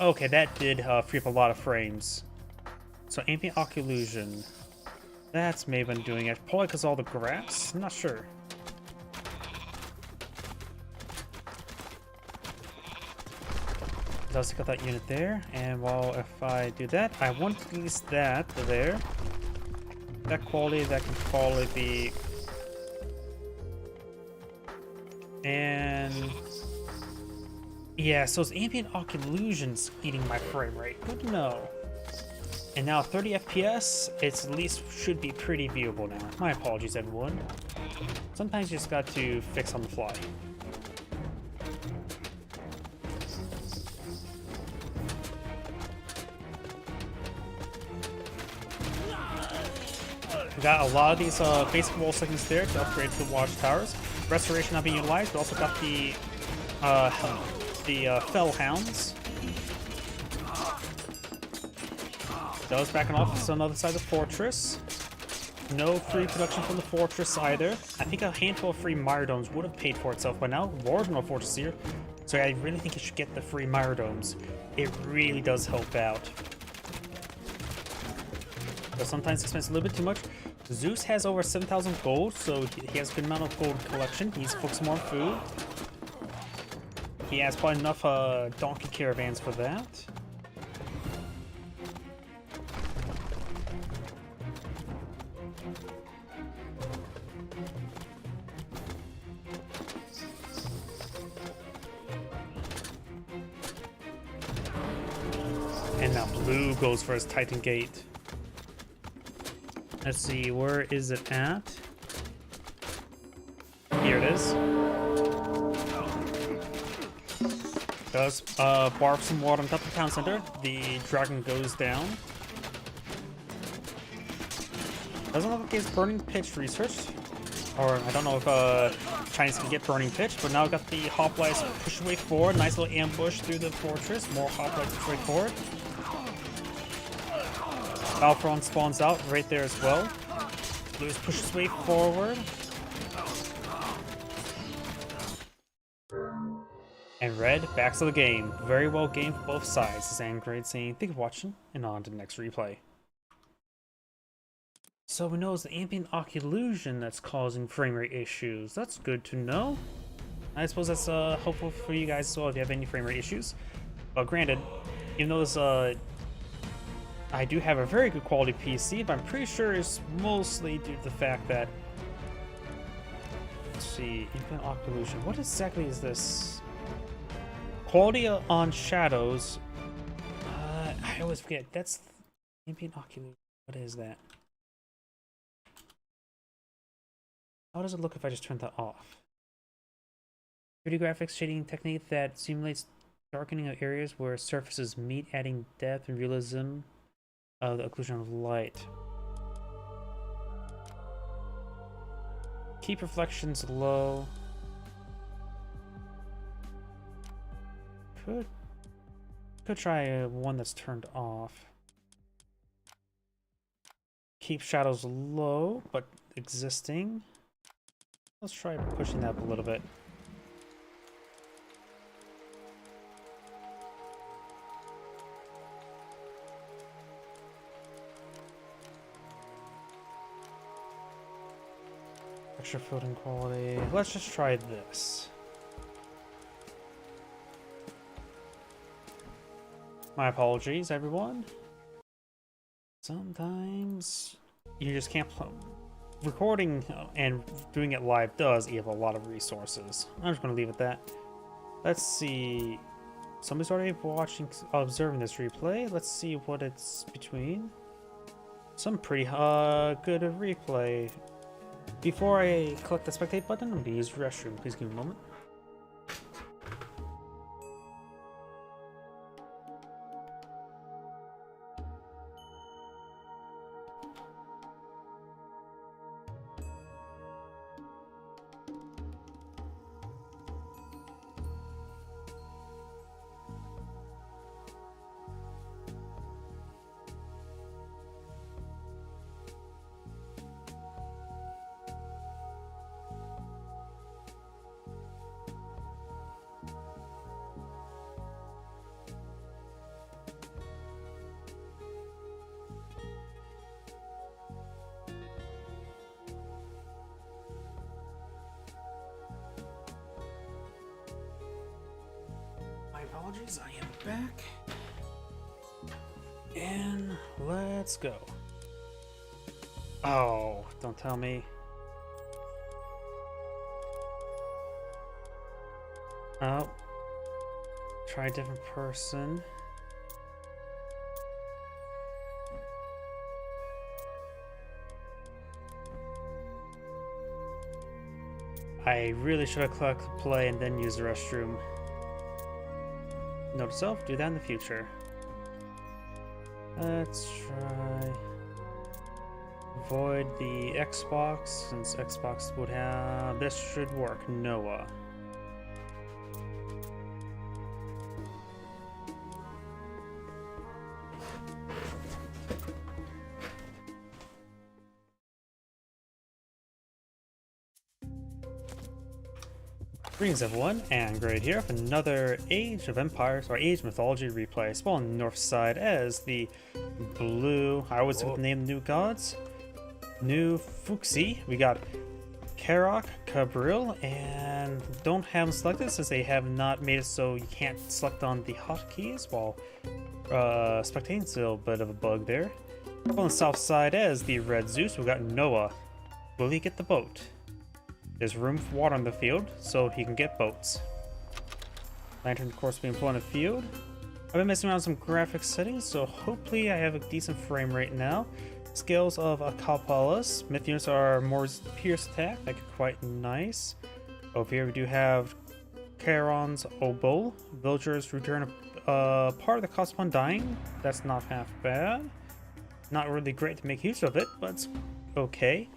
Speaker 1: Okay, that did free up a lot of frames. So ambient occlusion. That's Maven doing it. Probably because all the graphs? I'm not sure. Let's take out that unit there. And while if I do that, I want at least that there. That quality, that can probably be... And... yeah, so it's ambient occlusions eating my frame rate. Good to know. And now 30 FPS, it's at least should be pretty viewable now. My apologies, everyone. Sometimes you just got to fix on the fly. We got a lot of these basic wall seconds there to upgrade to the watchtowers. Restoration not being utilized. We also got the Fell Hounds. Those backing off on the other side of the fortress. No free production from the fortress either. I think a handful of free Myrodomes would have paid for itself by now. Large enough fortress here. So I really think you should get the free Myrodomes. It really does help out. But sometimes it spends a little bit too much. Zeus has over 7,000 gold, so he has a good amount of gold collection. He needs to focus more on food. He has probably enough donkey caravans for that. And now blue goes for his Titan Gate. Let's see, where is it at? Here it is. Does barf some water on top of the town center. The dragon goes down. Doesn't look like it's burning pitch research. Or I don't know if Chinese can get burning pitch, but now I've got the hoplites push away forward. Nice little ambush through the fortress. More hoplites push away forward. Balfron spawns out right there as well. Blues push its way forward. And red backs to the game. Very well game for both sides. This is great saying thank you for watching, and on to the next replay. So we know it's the ambient occlusion that's causing frame rate issues. That's good to know. I suppose that's helpful for you guys as well if you have any frame rate issues. But granted, even though this, I do have a very good quality PC, but I'm pretty sure it's mostly due to the fact that, let's see, ambient occlusion. What exactly is this? Quality on shadows. I always forget. That's ambient occlusion. What is that? How does it look if I just turn that off? 3D graphics shading technique that simulates darkening of areas where surfaces meet, adding depth and realism of the occlusion of light. Keep reflections low. Could try one that's turned off. Keep shadows low, but existing. Let's try pushing that up a little bit. Extra filtering quality. Let's just try this. My apologies, everyone. Sometimes you just can't recording and doing it live does eat up a lot of resources. I'm just going to leave it at that. Let's see. Somebody's already observing this replay. Let's see what it's between. Some pretty good replay. Before I click the spectate button, I'm going to use the restroom. Please give me a moment. Apologies, I am back. And let's go. Oh, don't tell me. Oh. Try a different person. I really should have clicked play and then used the restroom. Note to self, do that in the future. Let's try avoid the Xbox, since Xbox would have this should work. Noah. Greetings everyone, and Great here for another Age of Empires, or Age Mythology replay. Spawn on the north side as the blue, I always forget the name of the new gods. New Fuxi. We got Karok, Cabril, and don't have them selected since they have not made it so you can't select on the hotkeys while spectating. Still a bit of a bug there. On the south side as the Red Zeus, we got Noah. Will he get the boat? There's room for water on the field, so he can get boats. Lantern, of course, being employed in the field. I've been messing around with some graphics settings, so hopefully I have a decent frame rate now. Scales of Akalpalas. Myth units are more pierce attack, like quite nice. Over here we do have Charon's Obol. Villagers return a part of the cost upon dying. That's not half bad. Not really great to make use of it, but it's okay.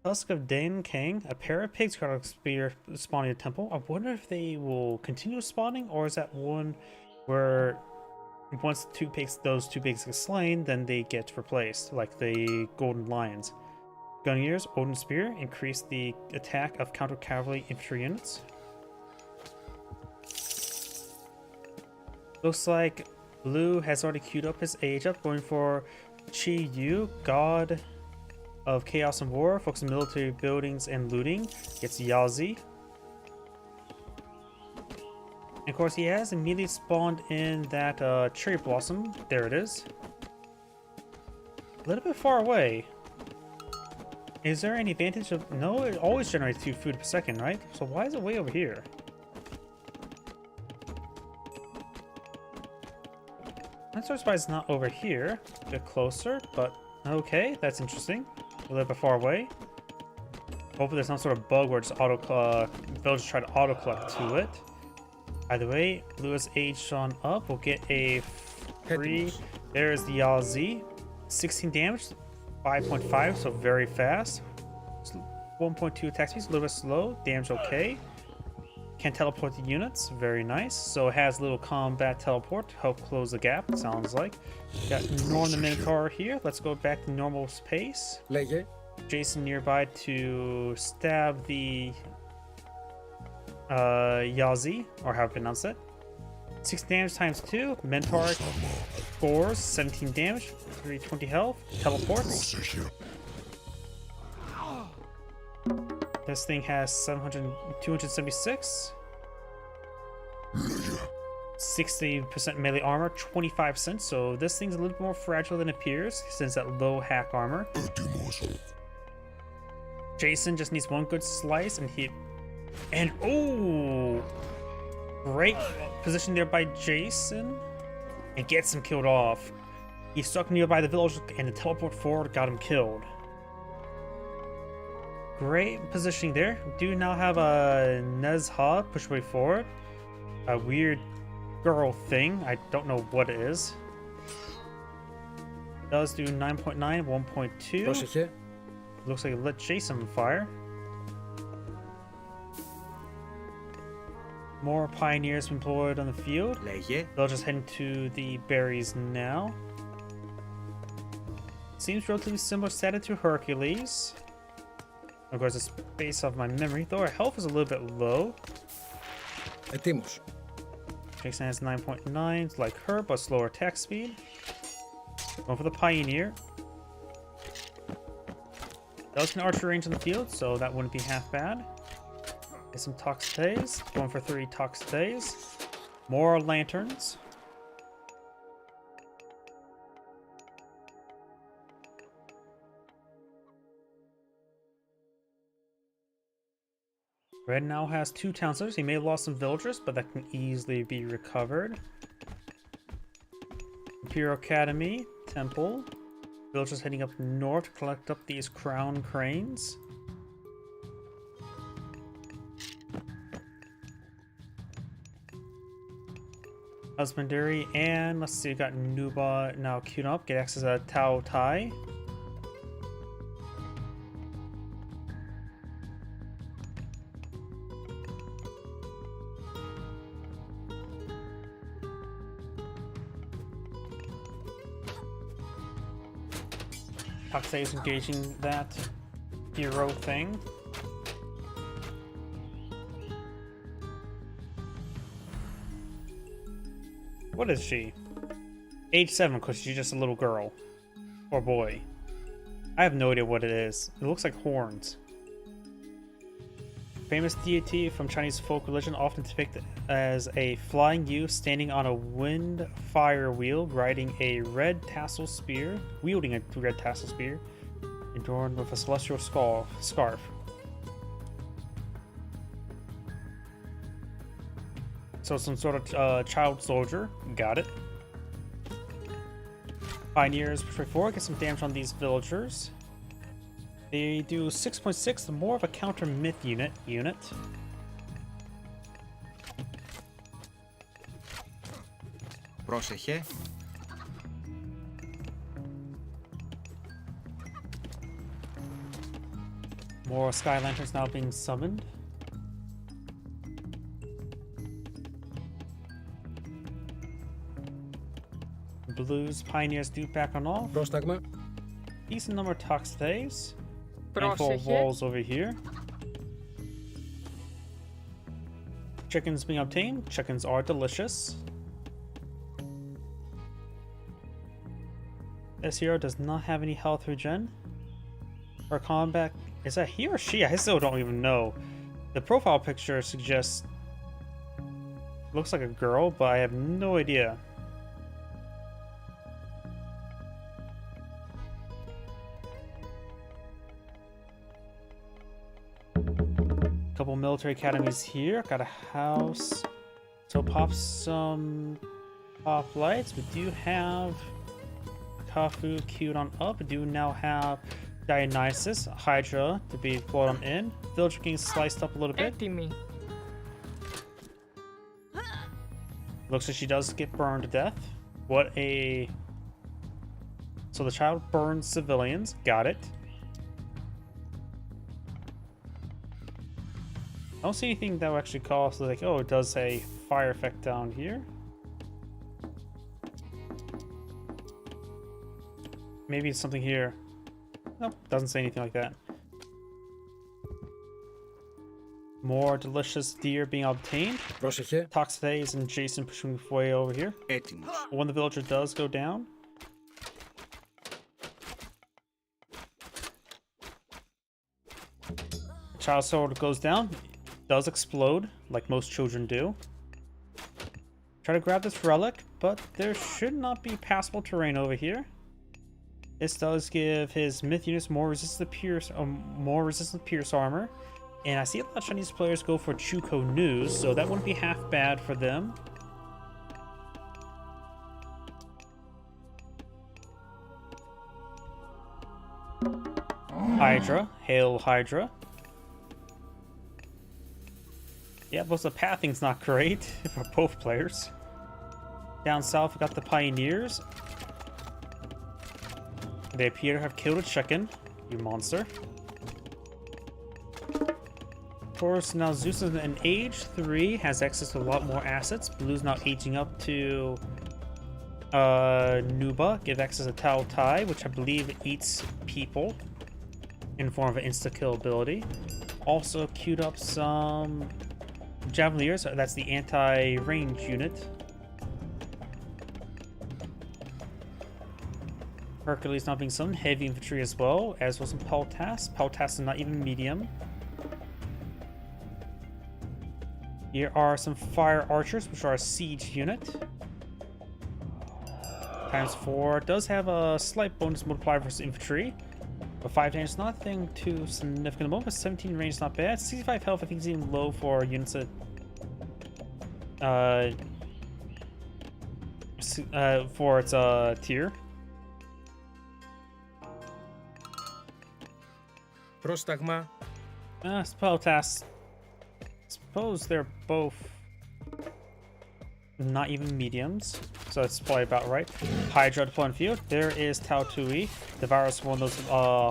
Speaker 1: Tusk of Dan Kang, a pair of pigs got spear spawning a temple. I wonder if they will continue spawning, or is that one where once those two pigs get slain, then they get replaced, like the golden lions. Gunniers, Odin Spear, increase the attack of counter cavalry infantry units. Looks like Blue has already queued up his age up, going for Chi Yu, God of Chaos and War, focusing on military buildings and looting. Gets Yazi. And of course, he has immediately spawned in that cherry blossom. There it is. A little bit far away. Is there any advantage of... No, it always generates 2 food per second, right? So why is it way over here? I'm surprised it's not over here. A bit closer, but okay, that's interesting. A little bit far away. Hopefully there's some sort of bug where just villagers try to auto-collect to it. Either way, Blue has aged on up. We'll get a free... There is the Yazi. 16 damage, 5.5, so very fast. 1.2 attack speed, a little bit slow. Damage okay. Can teleport the units, very nice. So it has a little combat teleport to help close the gap, it sounds like. Got Norm the Minotaur here. Let's go back to normal pace. Jason nearby to stab the Yazi, or how to pronounce it. 6 damage times 2. Minotaur scores 17 damage, 320 health. Teleports. This thing has 276. 60% melee armor, 25%. So this thing's a little bit more fragile than it appears, since that low hack armor. Jason just needs one good slice, and oh, great position there by Jason, and gets him killed off. He's stuck nearby the village, and the teleport forward got him killed. Great positioning there. We do now have a Nezha push way forward. A weird girl thing. I don't know what it is. It does do 9.9, 1.2. Looks like it lit Jason on fire. More pioneers employed on the field. They'll just head into the berries now. Seems relatively similar status to Hercules. Of course, it's based off my memory, though our health is a little bit low. Jason has 9.9, like her, but slower attack speed. Going for the Pioneer. Does can archer range on the field, so that wouldn't be half bad. Get some Toxitaes. Going for 3 Toxitaes. More lanterns. Red now has 2 town centers. He may have lost some villagers, but that can easily be recovered. Imperial Academy, Temple. Villagers heading up north to collect up these crown cranes. Husbandry, and let's see, we got Nuba now queued up. Get access to Tao Tai. Toxitae is engaging that hero thing. What is she? Age 7, because she's just a little girl. Or boy. I have no idea what it is. It looks like horns. Famous deity from Chinese folk religion, often depicted as a flying youth standing on a wind fire wheel, riding a red tassel spear, wielding a red tassel spear, adorned with a celestial scarf. So some sort of child soldier. Got it. Pioneers push forward, get some damage on these villagers. They do 6.6, more of a counter myth unit.
Speaker 3: Πρόσεχε.
Speaker 1: More Sky Lanterns now being summoned. Blues Pioneers do back on off.
Speaker 2: Πρόσταγμα.
Speaker 1: Decent number of Toxitaes. Handful of
Speaker 3: Πρόσεχε.
Speaker 1: walls over here. Chickens being obtained. Chickens are delicious. This hero does not have any health regen. Or combat. Is that he or she? I still don't even know. The profile picture suggests. Looks like a girl, but I have no idea. Couple military academies here. Got a house. So pop some pop lights. We do have Kafu queued on up. We do now have Dionysus, Hydra to be brought on in. Villager getting sliced up a little bit.
Speaker 3: Έτοιμη.
Speaker 1: Looks like she does get burned to death. What a... So the child burns civilians. Got it. I don't see anything that will actually cause, like, oh, it does a fire effect down here. Maybe it's something here. Nope, doesn't say anything like that. More delicious deer being obtained.
Speaker 2: Πρόσεχε.
Speaker 1: Toxaphase and Jason pushing way over here.
Speaker 2: Έτοιμος.
Speaker 1: When the villager does go down. Child sword goes down. Does explode, like most children do. Try to grab this relic, but there should not be passable terrain over here. This does give his myth units more resistant pierce armor. And I see a lot of Chinese players go for Chuko News, so that wouldn't be half bad for them. Hydra. Hail Hydra. Yeah, but the pathing's not great for both players. Down south, we got the Pioneers. They appear to have killed a chicken, you monster. Of course, now Zeus is in age 3, has access to a lot more assets. Blue's now aging up to Nuba, give access to Tao Tai, which I believe eats people in form of an insta-kill ability. Also queued up some Javeliers, that's the anti-range unit. Hercules not being summoned, heavy infantry as well, as well as some Peltas. Peltas is not even medium. Here are some fire archers, which are a siege unit. Times 4 does have a slight bonus multiplier versus infantry. But 5 damage is nothing too significant at the moment. 17 range is not bad. 65 health I think is even low for units that for its tier.
Speaker 2: Πρόσταγμα.
Speaker 1: Spell tasks. Suppose they're both not even mediums, so that's probably about right. Hydra deploy on field. There is Tao Tui. Devour's one of those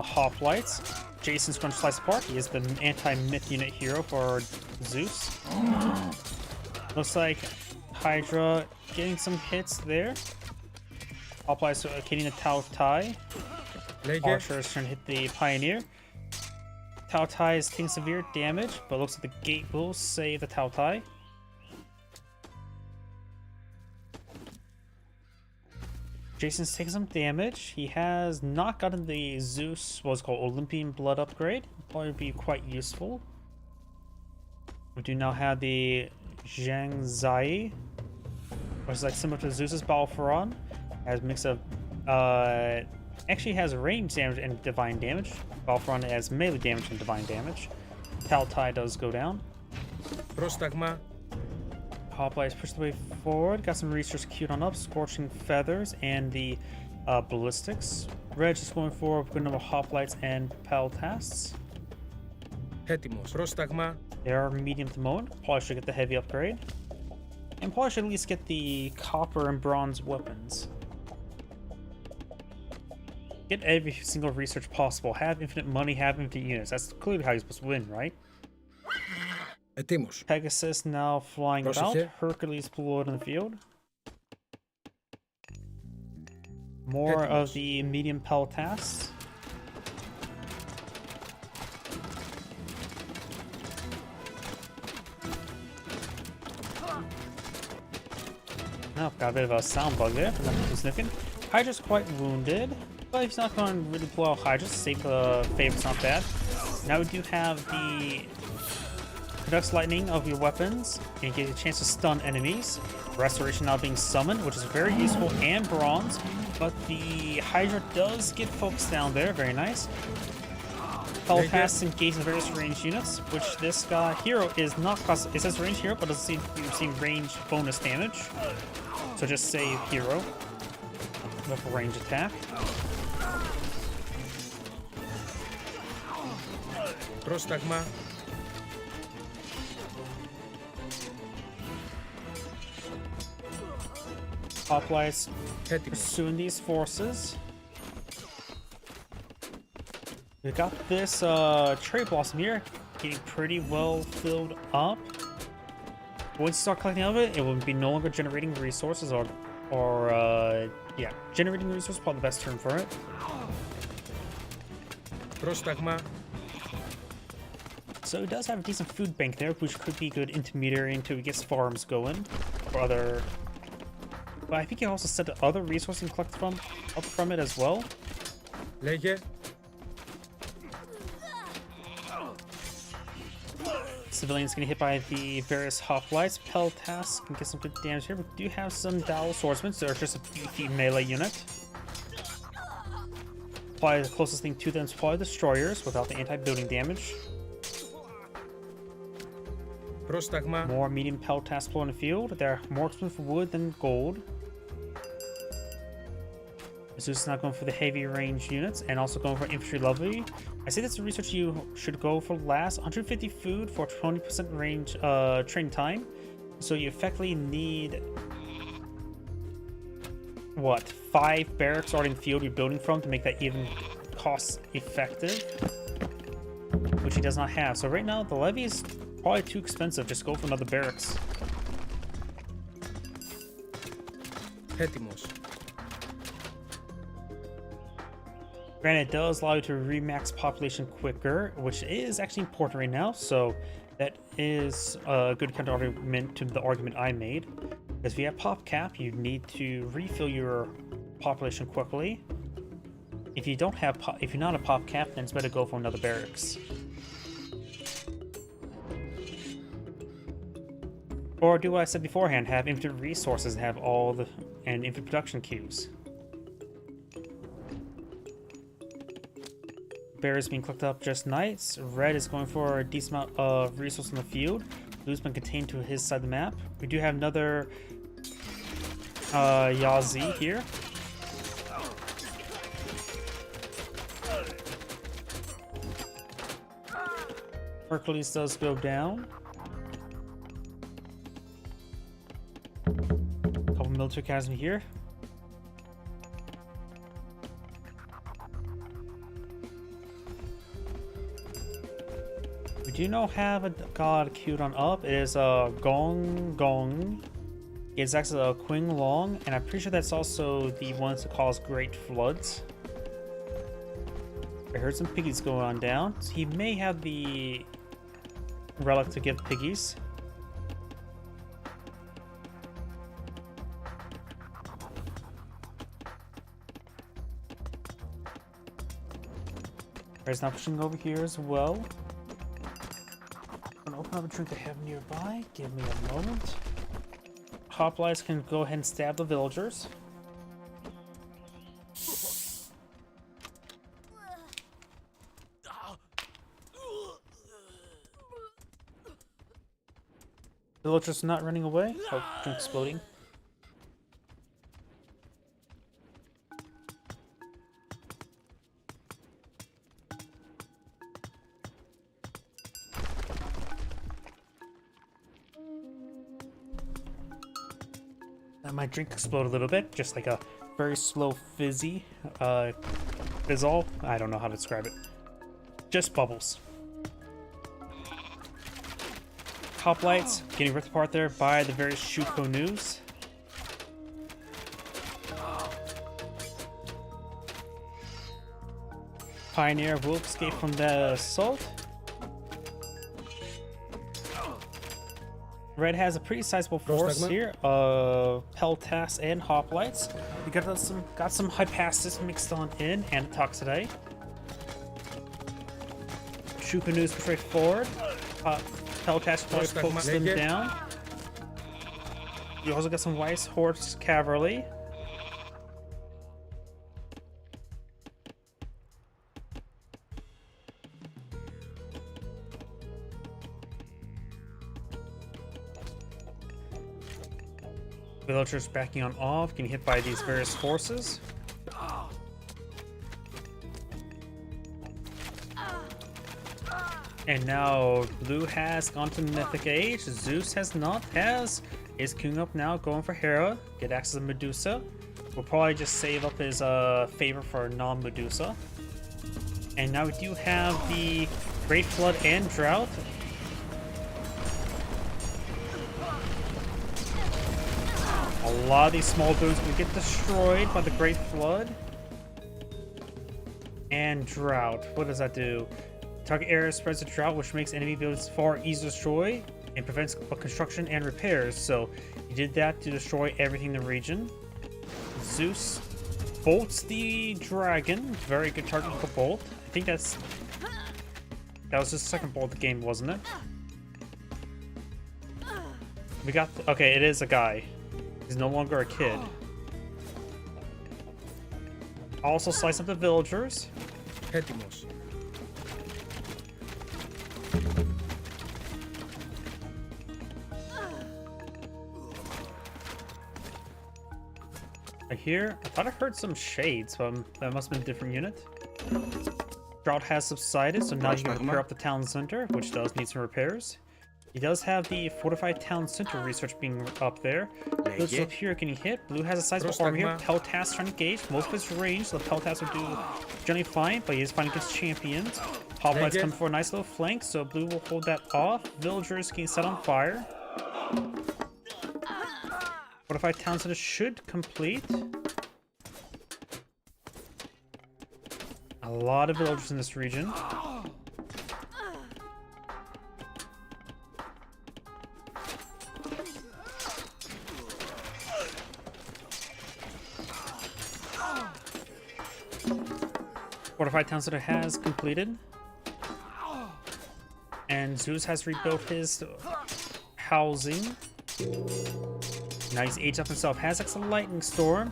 Speaker 1: hoplites. Jason's going to slice apart. He is the anti-myth unit hero for Zeus. Looks like Hydra getting some hits there. Hoplites hitting the Tao Tai.
Speaker 2: Λέγε.
Speaker 1: Archer is trying to hit the Pioneer. Tao Tai is taking severe damage, but looks like the gate will save the Tao Tai. Jason's taking some damage. He has not gotten the Zeus, what's called Olympian Blood upgrade. Probably be quite useful. We do now have the Zhang Zai, which is like similar to Zeus's Balforon. Has a mix of actually has range damage and divine damage. Balforon has melee damage and divine damage. Tao Tai does go down.
Speaker 2: Πρόσταγμα.
Speaker 1: Hoplites push the way forward. Got some research queued on up. Scorching Feathers and the ballistics. Reg is going forward with a number of hoplites and peltasts.
Speaker 2: Έτοιμος. Πρόσταγμα.
Speaker 1: They are medium to moment. Probably should get the heavy upgrade. And probably should at least get the copper and bronze weapons. Get every single research possible. Have infinite money, have infinite units. That's clearly how you're supposed to win, right?
Speaker 2: Ετοίμος.
Speaker 1: Pegasus now flying about.
Speaker 2: Πρόσεχε.
Speaker 1: Hercules deployed in the field. More of the medium peltasts. Oh, got a bit of a sound bug there, but nothing too significant. Hydra's quite wounded, but he's not going really well. Hydra, save the favorite's not bad. Now we do have the Conducts Lightning of your weapons, and you get a chance to stun enemies. Restoration now being summoned, which is very useful, and bronze, but the Hydra does get focused down there, very nice. Follow past engage the various ranged units, which this guy hero is not cost. It says range hero, but doesn't seem you see range bonus damage. So just say hero with a range attack.
Speaker 2: Πρόσταγμα.
Speaker 1: Hoplites
Speaker 2: Έτοιμος.
Speaker 1: pursuing these forces. We got this cherry blossom here, getting pretty well filled up. Once you start collecting out of it, it will be no longer generating resources, yeah, generating resources is probably the best term for it.
Speaker 2: Πρόσταγμα.
Speaker 1: So it does have a decent food bank there, which could be a good intermediary until it gets farms going for other. But I think you can also set other resources and collect from it as well.
Speaker 2: Λέγε.
Speaker 1: Civilians getting hit by the various hoplites. Peltas can get some good damage here. We do have some Dowel swordsmen, so they're just a beefy melee unit. Probably the closest thing to them is probably destroyers without the anti-building damage.
Speaker 2: Πρόσταγμα.
Speaker 1: More medium peltas flow in the field. They're more expensive for wood than gold. Zeus is not going for the heavy range units and also going for infantry level. I say that's the research you should go for last. 150 food for 20% range train time. So you effectively need what, 5 barracks already in the field you're building from to make that even cost effective, which he does not have. So right now the levy is probably too expensive. Just go for another barracks.
Speaker 2: Έτοιμος.
Speaker 1: Granted, it does allow you to remax population quicker, which is actually important right now, so that is a good counter argument to the argument I made. Because if you have pop cap, you need to refill your population quickly. If you don't have if you're not a pop cap, then it's better to go for another barracks. Or do what I said beforehand, have infinite resources, have all the and infinite production queues. Bear is being clicked up just nice. Red is going for a decent amount of resources in the field. Blue's been contained to his side of the map. We do have another Yazi here. Hercules does go down. Couple military academy here. We do not have a god queued on up. It is a Gong. It's actually a Qing Long, and I'm pretty sure that's also the ones that cause great floods. I heard some piggies going on down. So he may have the relic to give piggies. There's now pushing over here as well. I'm gonna open up a drink I have nearby. Give me a moment. Hoplites can go ahead and stab the villagers. Villagers not running away. Oh, drink exploding. My drink exploded a little bit, just like a very slow fizzy fizzle. I don't know how to describe it. Just bubbles. Hoplites getting ripped apart there by the various Shuko news. Pioneer will escape from the assault. Red has a pretty sizable force
Speaker 2: Prostagma.
Speaker 1: here of Peltas and Hoplites. We got some Hypasis mixed on in and Toxidae. Shukanu's straight forward. Peltas probably
Speaker 2: Prostagma.
Speaker 1: focus them
Speaker 2: Lege.
Speaker 1: down. You also got some Weiss Horse Cavalry. Villagers backing on off, getting hit by these various forces. And now Blue has gone to Mythic Age. Zeus has not. Is queuing up now, going for Hera. Get access to Medusa. We'll probably just save up his favor for non-Medusa. And now we do have the Great Flood and Drought. A lot of these small boons will get destroyed by the Great Flood. And Drought. What does that do? Target area spreads a drought, which makes enemy buildings far easier to destroy and prevents construction and repairs. So you did that to destroy everything in the region. Zeus bolts the dragon. Very good target for bolt. I think that was his second bolt of the game, wasn't it? We got okay. It is a guy. He's no longer a kid. Also slice up the villagers.
Speaker 2: Έτοιμος.
Speaker 1: I thought I heard some shades, but that must have been a different unit. Drought has subsided, so now you can repair up the town center, which does need some repairs. He does have the fortified town center research being up there. Let's look here, getting hit. Blue has a sizable army here. Peltas trying to engage. Most of his range, so the Peltas will do generally fine, but he is fighting against champions. Hoplites come for a nice little flank, so Blue will hold that off. Villagers getting set on fire. Fortified town center should complete. A lot of villagers in this region. Fortified town center has completed. And Zeus has rebuilt his housing. Now he's aged up himself. Has a lightning storm.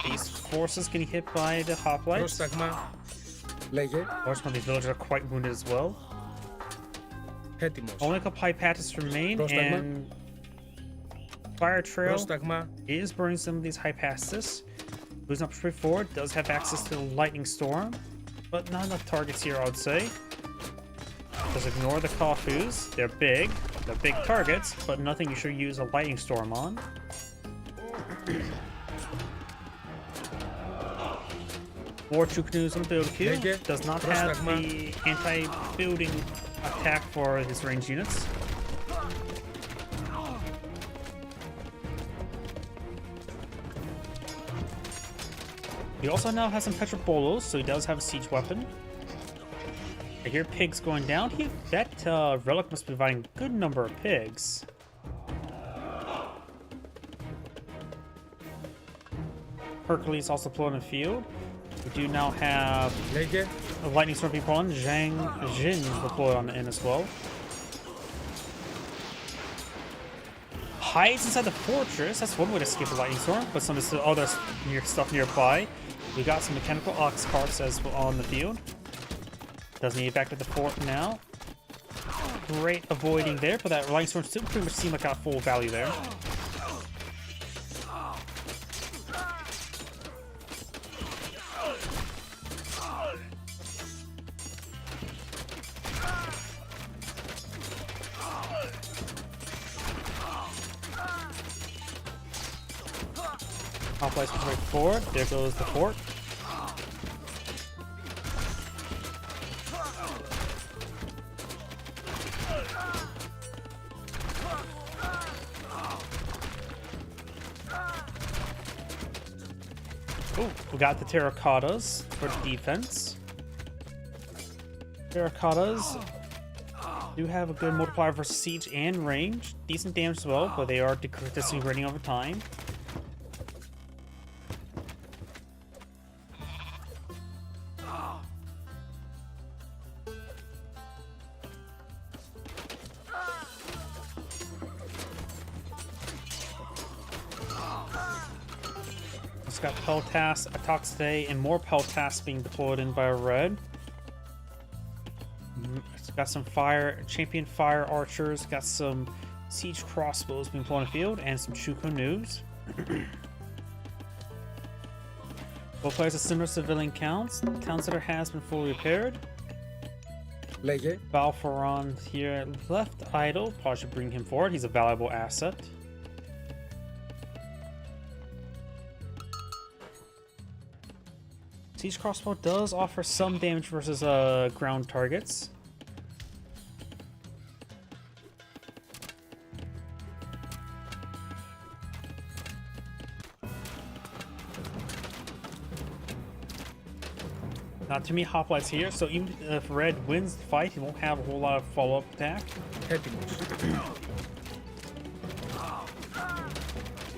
Speaker 1: These forces getting hit by the hoplites.
Speaker 2: Πρόσταγμα. Λέγε.
Speaker 1: Horsemen, these villagers are quite wounded as well.
Speaker 2: Έτοιμος.
Speaker 1: Only a couple Hypatis remain,
Speaker 2: Πρόσταγμα.
Speaker 1: and Fire Trail
Speaker 2: Πρόσταγμα.
Speaker 1: is burning some of these Hypatis. Blue's not straightforward, does have access to the lightning storm, but not enough targets here, I would say. Just ignore the Kafus. They're big targets, but nothing you should use a lightning storm on. War Chuknus on the build queue. Does not have the anti-building attack for his ranged units. He also now has some Petrobolos, so he does have a siege weapon. I hear pigs going down. That relic must be providing a good number of pigs. Hercules also deployed in the field. We do now have
Speaker 2: Λέγε.
Speaker 1: a lightning storm people on. Jin deployed on the end as well. Hides inside the fortress. That's one way to escape a lightning storm, but some of the other stuff nearby. We got some mechanical ox carts as well on the field. Doesn't need it back to the fort now. Great avoiding there, but that lightning storm still pretty much seemed like got full value there. Hoplites push right forward. There goes the fort. Oh, we got the terracottas for defense. Terracottas Do have a good multiplier for siege and range. Decent damage as well, but they are disintegrating over time. It's got Peltas, Atoxite, and more Peltas being deployed in by red. It's got some champion fire archers, got some siege crossbows being deployed in the field, and some Chukunus. Both players have similar civilian counts. Town center has been fully repaired.
Speaker 2: Λέγε.
Speaker 1: Balforon here left idle. Probably should bring him forward. He's a valuable asset. Siege crossbow does offer some damage versus ground targets. Not too many hoplites here, so even if red wins the fight, he won't have a whole lot of follow-up attack.
Speaker 2: Έτοιμος.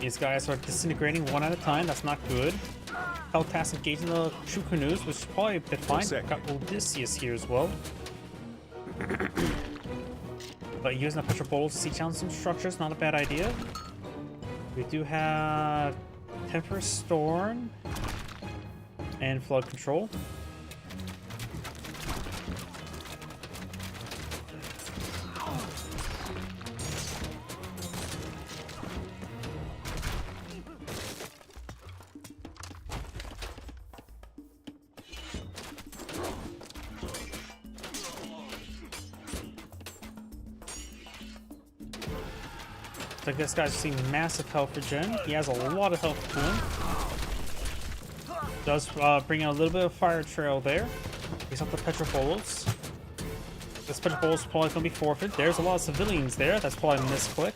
Speaker 1: These guys are disintegrating one at a time. That's not good. Peltas engaging the Chukunus, which is probably a bit fine. Got Odysseus here as well. But using the Petrol Bolts to siege down some structures, not a bad idea. We do have Temperate Storm and Flood Control. So this guy's seeing massive health regen. He has a lot of health to him. Does bring out a little bit of fire trail there. He's up the Petropolis. This Petropolis is probably going to be forfeit. There's a lot of civilians there. That's probably a misclick.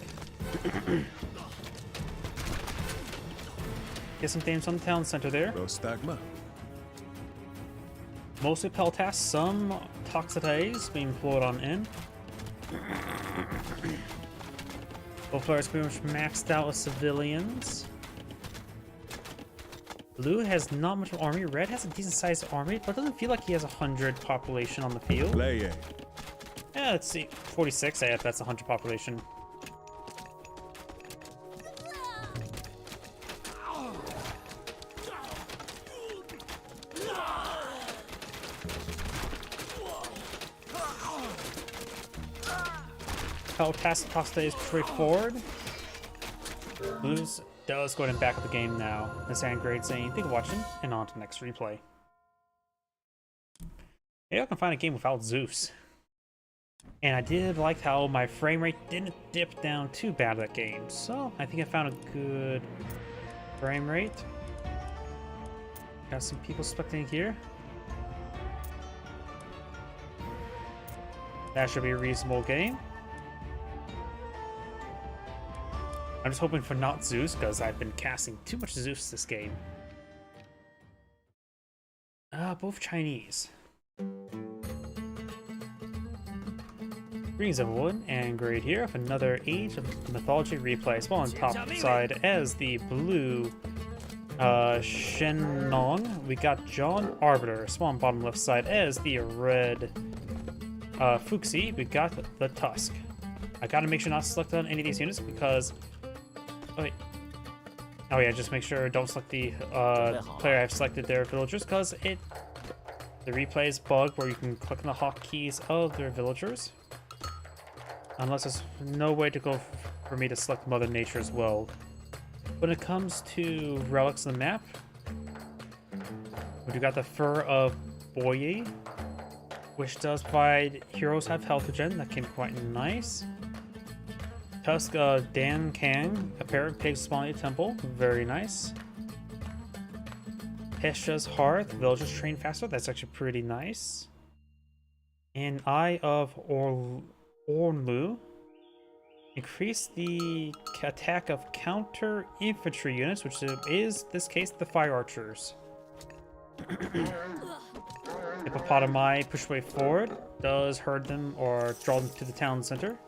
Speaker 1: Get some damage on the town center there. Mostly Peltas, some Toxitates being pulled on in. Both players pretty much maxed out with civilians. Blue has not much of an army. Red has a decent sized army, but it doesn't feel like he has 100 population on the field. Yeah, let's see. 46, yeah, that's 100 population. Peltas Toxite is straightforward. Blues does go ahead and back up the game now. This and great saying, thank you for watching, and on to the next replay. Maybe I can find a game without Zeus. And I did like how my frame rate didn't dip down too bad that game. So I think I found a good frame rate. Got some people spectating here. That should be a reasonable game. I'm just hoping for not Zeus, because I've been casting too much Zeus this game. Both Chinese. Greetings everyone, and great here with another Age of Mythology replay. Spawn on top side as the blue Shenlong. We got John Arbiter. Spawn bottom left side as the red Fuxi. We got the Tusk. I gotta make sure not to select on any of these units because... Oh, wait. Oh yeah, just make sure don't select the player I've selected their villagers, because the replay is bugged where you can click on the hotkeys of their villagers. Unless there's no way to go for me to select Mother Nature as well. When it comes to relics on the map, we got the Fur of Boye, which does provide heroes have health regen. That can be quite nice. Tusk Dan Kang, a pair of pigs spawning a temple. Very nice. Hesha's Hearth, villagers train faster. That's actually pretty nice. And Eye of Ornlu. Increase the attack of counter infantry units, which is, this case, the fire archers. Hippopotami push way forward. Does herd them or draw them to the town center.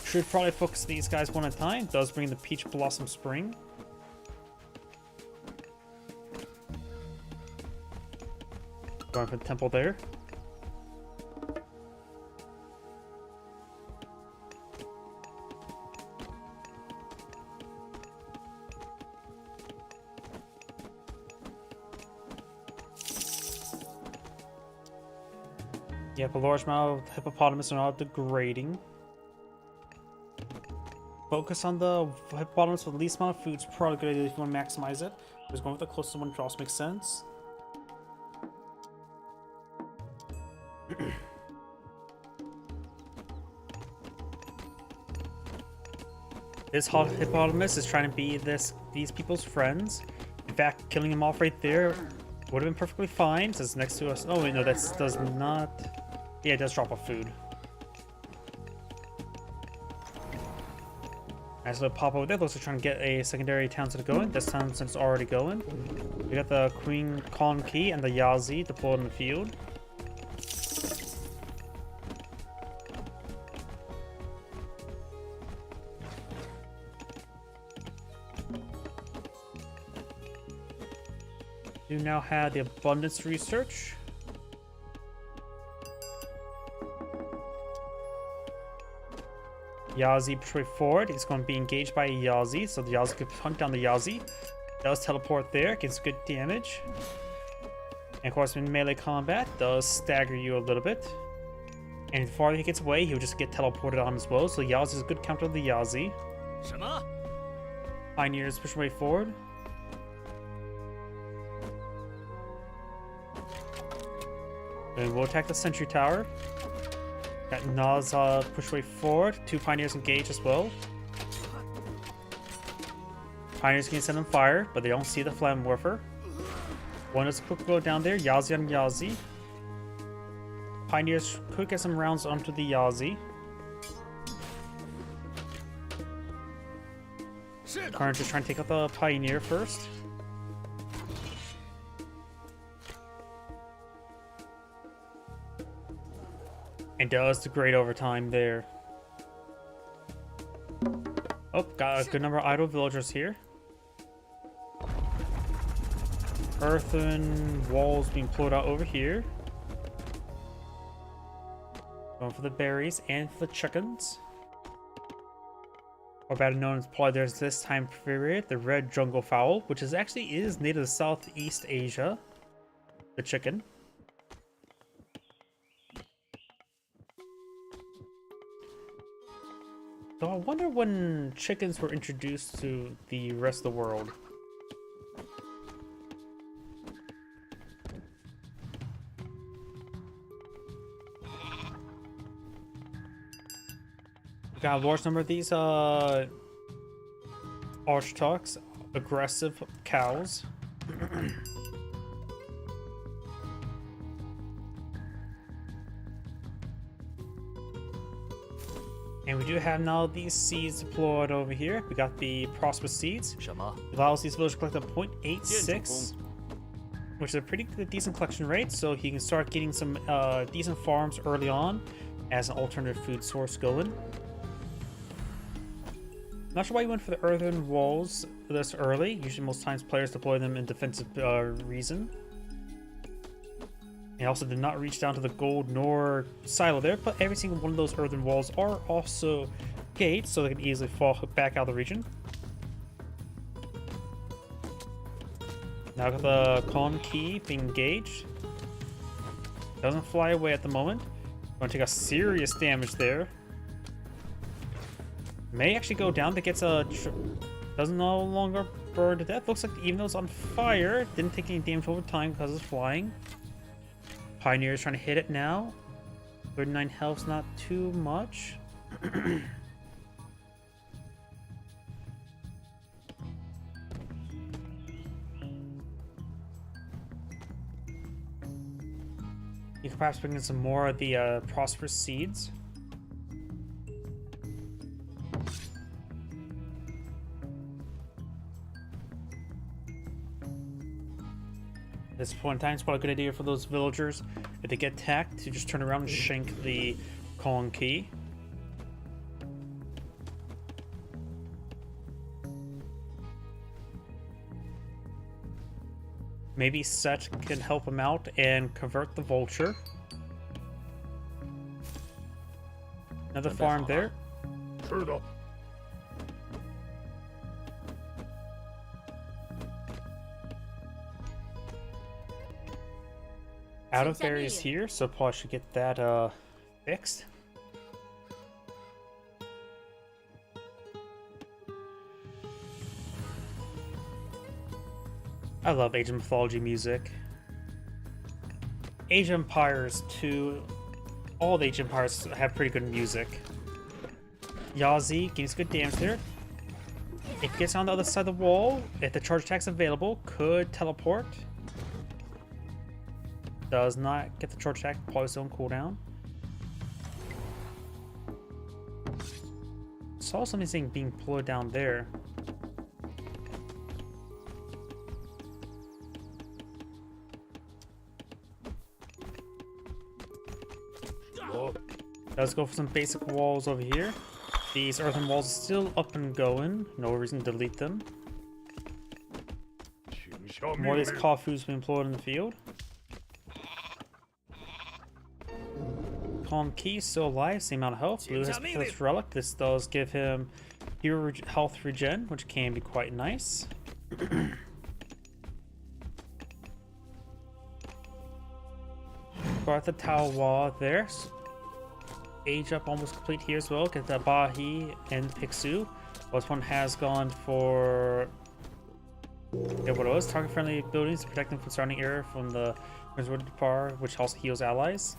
Speaker 1: Should probably focus these guys one at a time. Does bring the Peach Blossom Spring. Going for the temple there. Yep, a large amount of hippopotamus are not degrading. Focus on the hippopotamus with the least amount of food. It's probably a good idea if you want to maximize it. Just going with the closest one also makes sense. This hippopotamus is trying to be these people's friends. In fact, killing him off right there would have been perfectly fine. Since next to us. Oh wait, no, that does not. Yeah, it does drop off food. Nice little pop over there. Looks like trying to get a secondary town center going. This town center's already going. We got the Queen Con Key and the Yazi deployed in the field. You now have the abundance research. Yazi push way forward. He's going to be engaged by a Yazi, so the Yazi could hunt down the Yazi. Does teleport there, gets good damage. And of course, in melee combat, does stagger you a little bit. And the farther he gets away, he'll just get teleported on as well. So Yazi is a good counter to the Yazi. Pioneers push way forward. And we'll attack the sentry tower. Got Naza push way forward. 2 pioneers engage as well. Pioneers can send them fire, but they don't see the Flamwerfer. One is quick go down there. Yazi on Yazi. Pioneers could get some rounds onto the Yazi. Current is trying to take out the Pioneer first. And does degrade over time there. Oh, got a good number of idle villagers here. Earthen walls being pulled out over here. Going for the berries and for the chickens. Or better known as probably there's this time period, the red jungle fowl, which is actually native to Southeast Asia. The chicken. So I wonder when chickens were introduced to the rest of the world. We got a large number of these Archtox, aggressive cows. And we do have now these seeds deployed over here. We got the prosperous seeds. It allows these villagers to collect a 0.86, which is a pretty good, decent collection rate. So he can start getting some decent farms early on as an alternative food source going. Not sure why you went for the earthen walls this early. Usually most times players deploy them in defensive reason. He also did not reach down to the gold nor silo there, but every single one of those earthen walls are also gates, so they can easily fall back out of the region. Now got the Con Key being engaged. Doesn't fly away at the moment. Going to take a serious damage there. May actually go down, but gets a... doesn't no longer burn to death. Looks like even though it's on fire, didn't take any damage over time because it's flying. Pioneer is trying to hit it now. 39 health's not too much. You could perhaps bring in some more of the prosperous seeds. At this point in time, it's probably a good idea for those villagers, if they get attacked, to just turn around and shank the Kong key. Maybe Set can help him out and convert the vulture. Another farm there. Out of berries here, so probably should get that fixed. I love Age of Mythology music. Age of Empires 2, all the Age of Empires have pretty good music. Yazi gives good damage there. It gets on the other side of the wall. If the charge attack's available, could teleport. Does not get the charge attack, probably still on cooldown. Saw something being pulled down there. Let's go for some basic walls over here. These earthen walls are still up and going. No reason to delete them. More of these Kafus being employed in the field. Calm Key still alive, same amount of health. Blue has this relic. This does give him hero health regen, which can be quite nice. Got the Tawa there. Age up almost complete here as well. Get the Bahi and Pixu. This one has gone for what it was. Target friendly buildings to protect them from surrounding area from the Resorted Par, which also heals allies.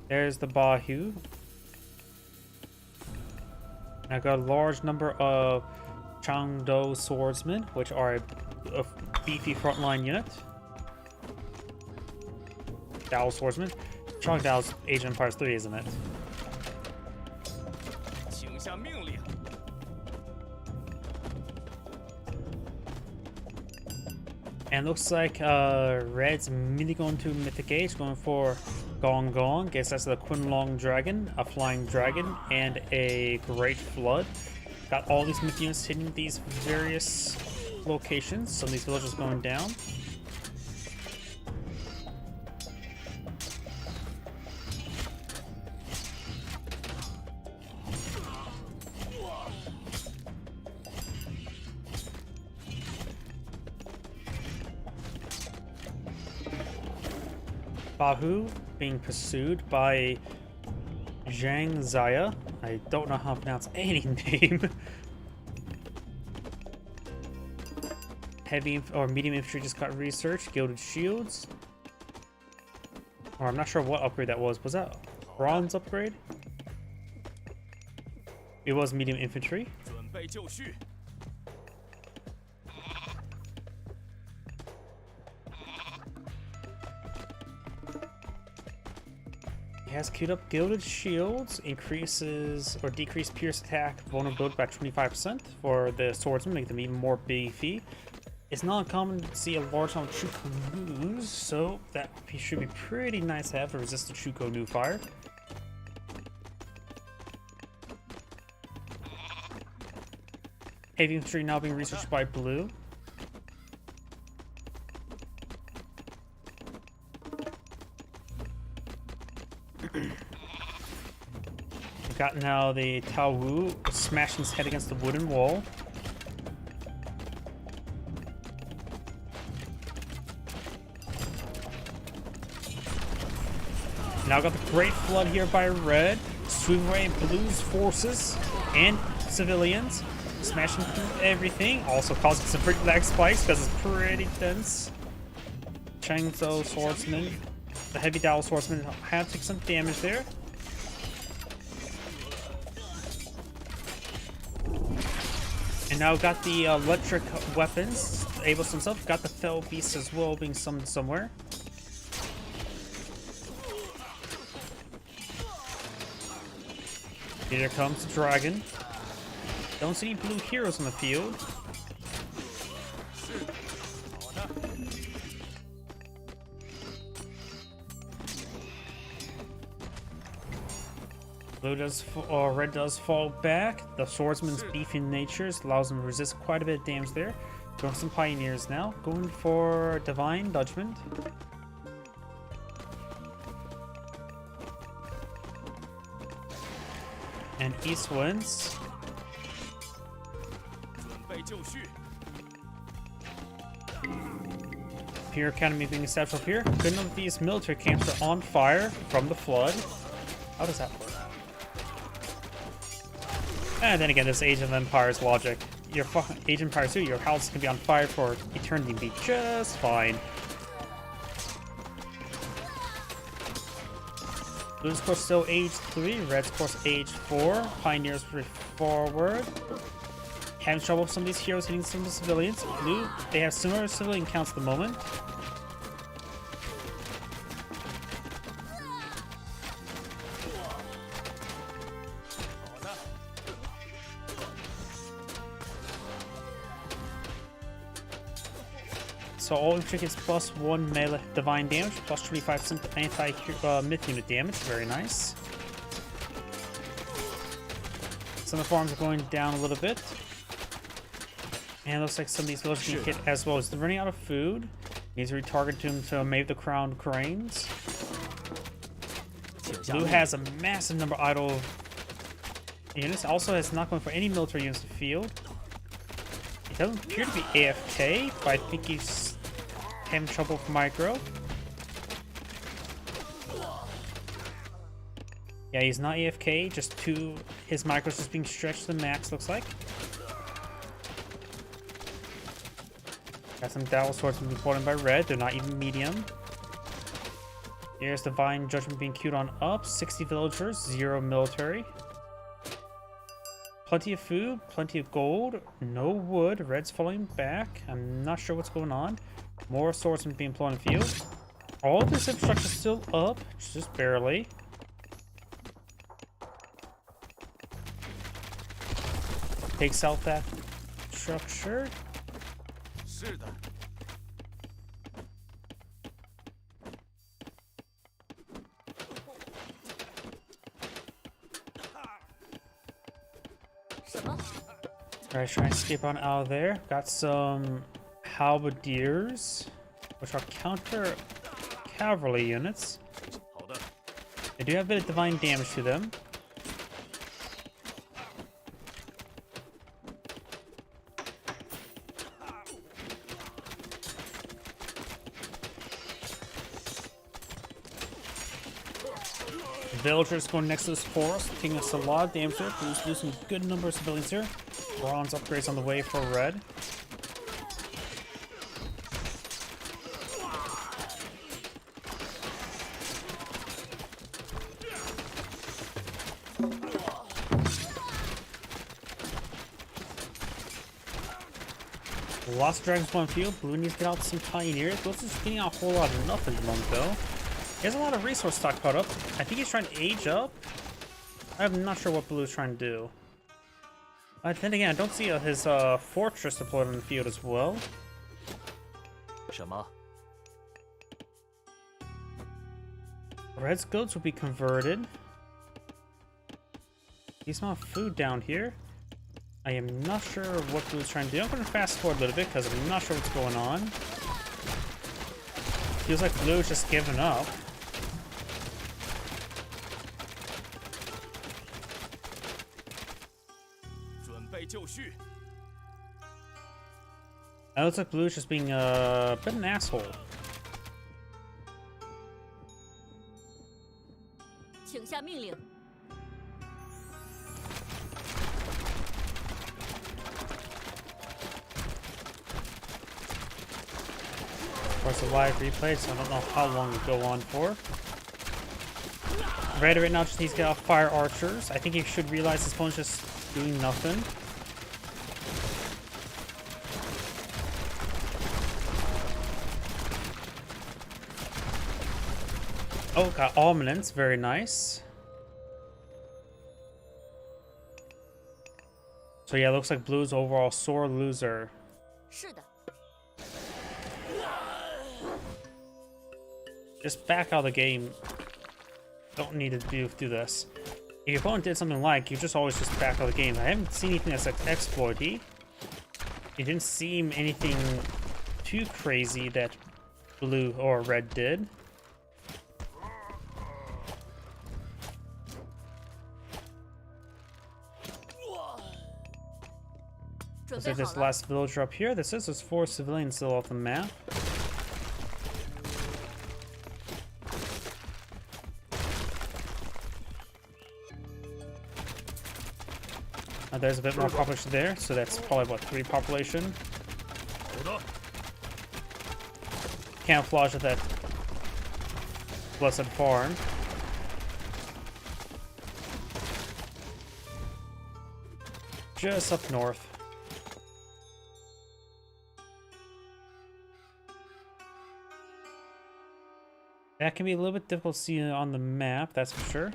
Speaker 1: There's the Bahu. I got a large number of Changdo swordsmen, which are a beefy frontline unit. Dao swordsman. Changdao's Age of Empires 3, isn't it? And looks like Red's immediately going to Mythic Age, going for Gong Gong. Guess that's the Quinlong Dragon, a Flying Dragon, and a Great Flood. Got all these myth units hitting these various locations. Some of these villages going down. Bahu being pursued by Zhang Zaya. I don't know how to pronounce any name. Heavy or medium infantry just got researched. Gilded shields. Or I'm not sure what upgrade that was. Was that bronze upgrade? It was medium infantry. He has queued up Gilded Shields, increases or decrease Pierce attack vulnerability by 25% for the swordsman, make them even more beefy. It's not uncommon to see a large amount of Chuko Nus, so that should be pretty nice to have to resist the Chuko Nu fire. Heavy infantry now being researched by Blue. We've got now the Tao Wu smashing his head against the wooden wall. Now got the Great Flood here by Red, sweeping away Blue's forces and civilians, smashing through everything, also causing some pretty lag spikes because it's pretty dense. Changzhou swordsman, the heavy Dao swordsman had to take some damage there. And now got the electric weapons, Abel's himself, got the Fell Beast as well being summoned somewhere. Here comes the dragon. Don't see any blue heroes in the field. Red does fall back. The swordsman's beefy nature allows him to resist quite a bit of damage there. Going for some pioneers now. Going for divine judgment. And east wins. Imperial Academy being established up here. Good enough these military camps are on fire from the flood. How does that work? And then again, this Age of Empires logic. Your fucking Age of Empires 2, your house can be on fire for eternity and be just fine. Blue's course still age 3, Red's course age 4. Pioneers forward. Having trouble with some of these heroes hitting some of the civilians. Blue, they have similar civilian counts at the moment. So all infantry gets +1 melee divine damage, plus 25% anti-myth unit damage. Very nice. Some of the farms are going down a little bit. And it looks like some of these villagers being hit as well. They're running out of food. Needs to retarget them to maybe the crowned cranes. Blue has a massive number of idle units. Also has not going for any military units in the field. He doesn't appear to be AFK, but I think he's having trouble with micro. Yeah, he's not AFK, just his micro's just being stretched to the max, looks like. Got some Dowel Swords being brought in by Red, they're not even medium. Here's Divine Judgment being queued on up, 60 villagers, 0 military. Plenty of food, plenty of gold, no wood, Red's falling back. I'm not sure what's going on. More swordsmen being employed in the field. All of this infrastructure is still up, just barely. Takes out that structure. Alright, trying to escape on out of there. Got some halberdiers, which are counter cavalry units. They do have a bit of divine damage to them. Villagers going next to this forest, taking us a lot of damage there. Blue's losing a good number of civilians here. Bronze upgrades on the way for Red. Lost dragons on field. Blue needs to get out some pioneers. Blue's just getting out a whole lot of nothing at the moment though. He has a lot of resource stock caught up. I think he's trying to age up. I'm not sure what Blue's trying to do. But then again, I don't see his fortress deployed in the field as well. Red's goats will be converted. Decent amount of food down here. I am not sure what Blue's trying to do. I'm going to fast forward a little bit because I'm not sure what's going on. Feels like Blue's just giving up. It looks like Blue's just being a bit of an asshole. Of course, a live replay, so I don't know how long it'll go on for. Red right now just needs to get off fire archers. I think he should realize his opponent's just doing nothing. Oh, got Alminance, very nice. So yeah, looks like Blue's overall sore loser. Just back out of the game. Don't need to do this. If your opponent did something like, you just always just back out of the game. I haven't seen anything that's like exploity. It didn't seem anything too crazy that blue or red did. So this last villager up here, this is there's 4 civilians still off the map. There's a bit more population there, so that's probably what, 3 population. Camouflage of that blessed farm. Just up north. That can be a little bit difficult to see on the map, that's for sure.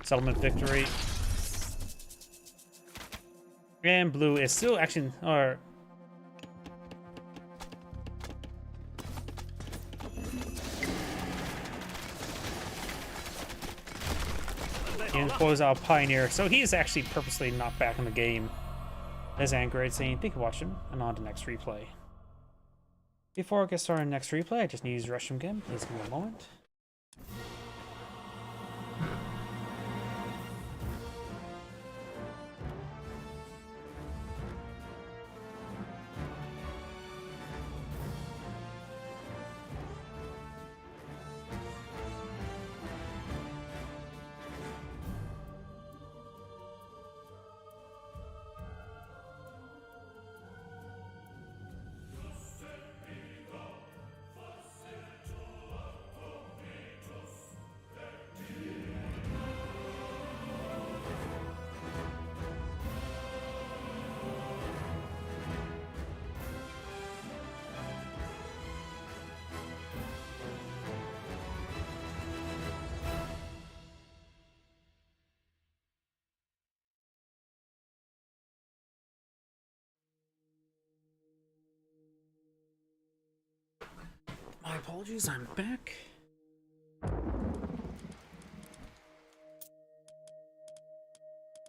Speaker 1: Settlement victory. And blue is still actually, or and close out Pioneer, so he's actually purposely not back in the game. As Angrade saying, thank you for watching, and on to next replay. Before I get started on next replay, I just need to use the restroom again. Please give me a moment. My apologies, I'm back.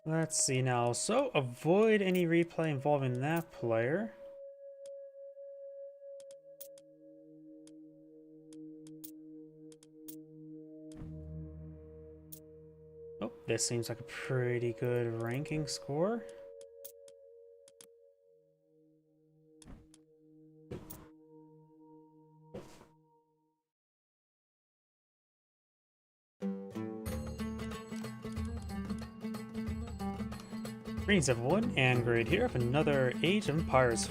Speaker 1: Let's see now. So, avoid any replay involving that player. Oh, this seems like a pretty good ranking score. Greetings everyone, and Grade here with another Age of Empires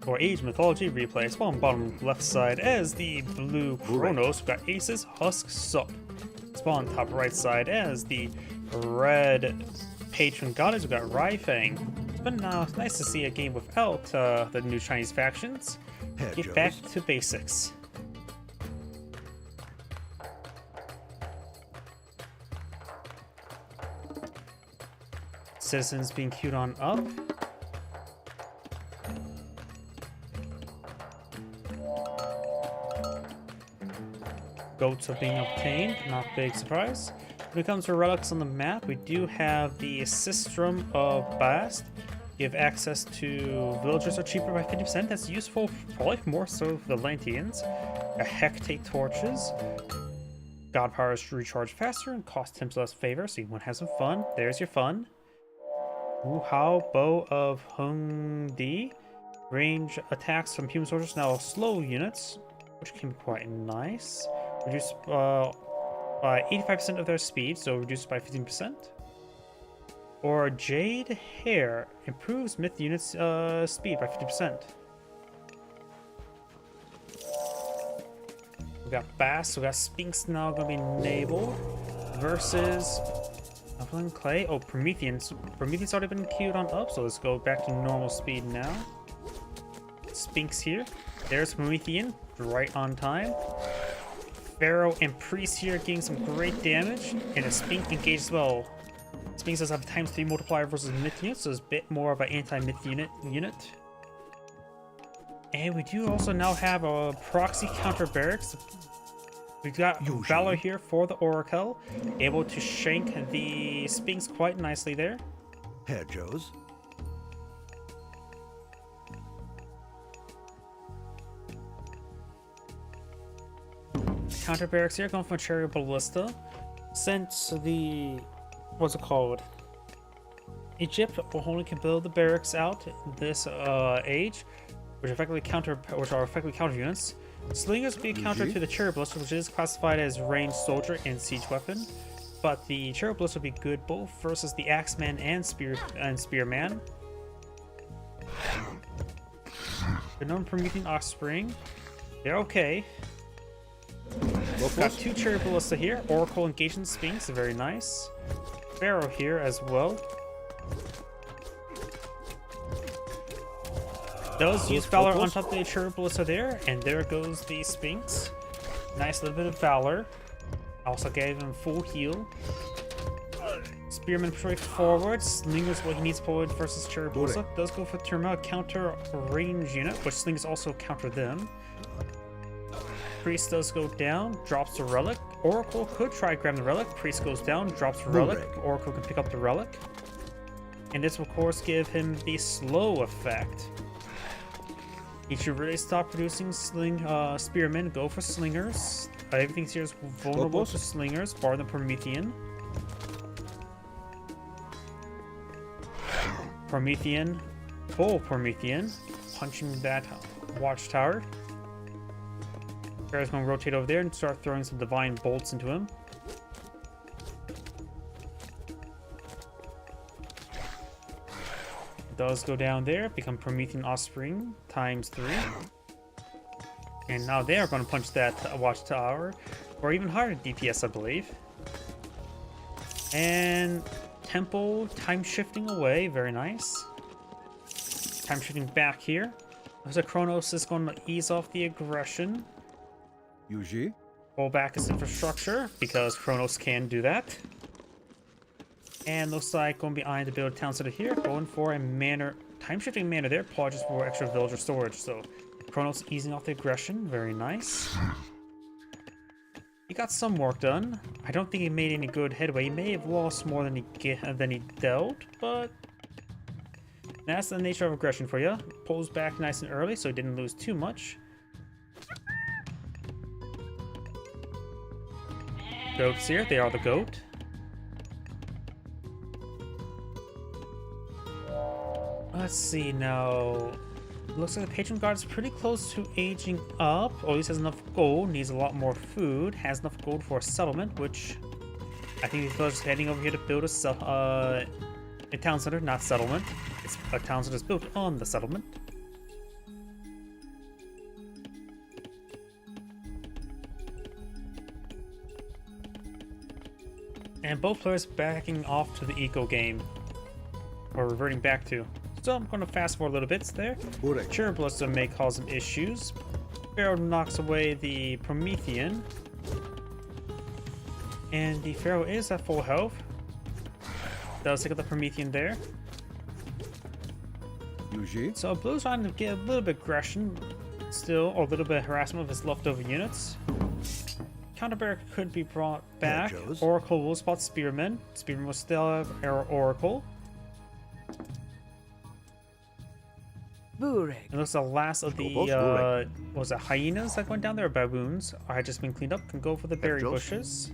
Speaker 1: or Age Mythology replay. Spawn bottom left side as the blue Kronos, we've got Aces, Husk, Sup. Spawn top right side as the red Patron Goddess, we've got Raifeng. It's been nice to see a game without the new Chinese factions. Get back to basics. Citizens being queued on up. Goats are being obtained, not big surprise. When it comes to relics on the map, we do have the Sistrum of Bast. You have access to villagers are cheaper by 50%. That's useful, probably more so for the Lantians. Hectate torches. God powers recharge faster and cost 10 less favor, so you want to have some fun. There's your fun. Wuhao Bow of Hung Di. Range attacks from human soldiers now slow units, which can be quite nice. Reduce by 85% of their speed, so reduced by 15%. Or Jade Hair improves myth units' speed by 50%. We got Bass, we got Sphinx now gonna be enabled versus Upland Clay. Oh, Prometheans. Prometheans already been queued on up, so let's go back to normal speed now. Sphinx here. There's Promethean, right on time. Pharaoh and Priest here getting some great damage, and a Sphinx engaged as well. Sphinx does have a ×3 multiplier versus myth unit, so it's a bit more of an anti-myth unit. And we do also now have a proxy counter barracks. We've got Valor here for the Oracle, able to shank the Sphinx quite nicely there.
Speaker 3: Herr Joes.
Speaker 1: Counter barracks here, going for Chariot Ballista. Since the, what's it called? Egypt only can build the barracks out this age, which are effectively counter units. Slingers will be a counter to the Chariot Ballista, which is classified as ranged soldier and siege weapon. But the Chariot Ballista will be good both versus the Axeman and Spearman. The non-Promethean Offspring, they're okay. Got 2 Chariot Ballista here. Oracle engaging Sphinx, very nice. Pharaoh here as well. Does use Valor on top of the Chariot Ballista there, and there goes the Sphinx. Nice little bit of Valor. Also gave him full heal. Spearman straight forward. Slingers what he needs forward versus Chariot Ballista. Does go for Terma, counter range unit, which Slingers also counter them. Priest does go down, drops the relic. Oracle could try grabbing the relic. Priest goes down, drops the relic. Oracle can pick up the relic. And this will of course give him the slow effect. He should really stop producing spearmen, go for slingers. Everything here is vulnerable to slingers, bar the Promethean. Full Promethean, punching that watchtower. Pharaoh's going to rotate over there and start throwing some divine bolts into him. Does go down there, become Promethean Offspring times 3. And now they are going to punch that watchtower for even higher DPS, I believe. And Temple time shifting away, very nice. Time shifting back here. So Kronos is going to ease off the aggression.
Speaker 3: Yuji.
Speaker 1: Pull back his infrastructure because Kronos can do that. And looks like going behind the build town center here, going for a manor, time shifting manor there, apologies for extra villager storage. So Kronos easing off the aggression, very nice. He got some work done. I don't think he made any good headway. He may have lost more than he dealt, but that's the nature of aggression for you. Pulls back nice and early, so he didn't lose too much. Goats here, they are the goat. Let's see now. Looks like the patron guard is pretty close to aging up. Or at least has enough gold. Needs a lot more food. Has enough gold for a settlement, which I think he's just heading over here to build a town center, not settlement. It's a town center that's built on the settlement. And both players backing off to the eco game, or reverting back to. So I'm going to fast forward a little bit there. Chariot Ballista may cause some issues. Pharaoh knocks away the Promethean. And the Pharaoh is at full health. Does take out the Promethean there.
Speaker 3: Yuji.
Speaker 1: So Blue's trying to get a little bit aggression still, or a little bit of harassment of his leftover units. Counter barrack could be brought back. Oracle will spot Spearman. Spearman will still have Oracle. It looks like the last of the was it hyenas that went down there, or baboons had just been cleaned up. Can go for the berry bushes.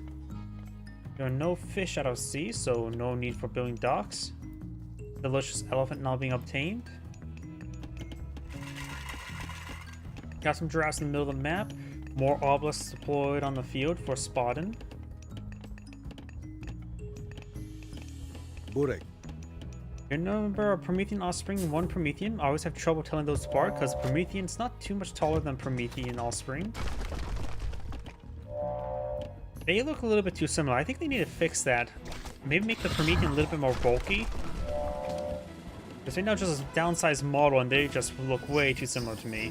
Speaker 1: There are no fish out of sea, so no need for building docks. Delicious elephant now being obtained. Got some giraffes in the middle of the map. More obelisks deployed on the field for spotting.
Speaker 3: Burek.
Speaker 1: Your number of Promethean Offspring, 1 Promethean. I always have trouble telling those apart because Promethean's not too much taller than Promethean Offspring. They look a little bit too similar. I think they need to fix that. Maybe make the Promethean a little bit more bulky. Because right now just a downsized model and they just look way too similar to me.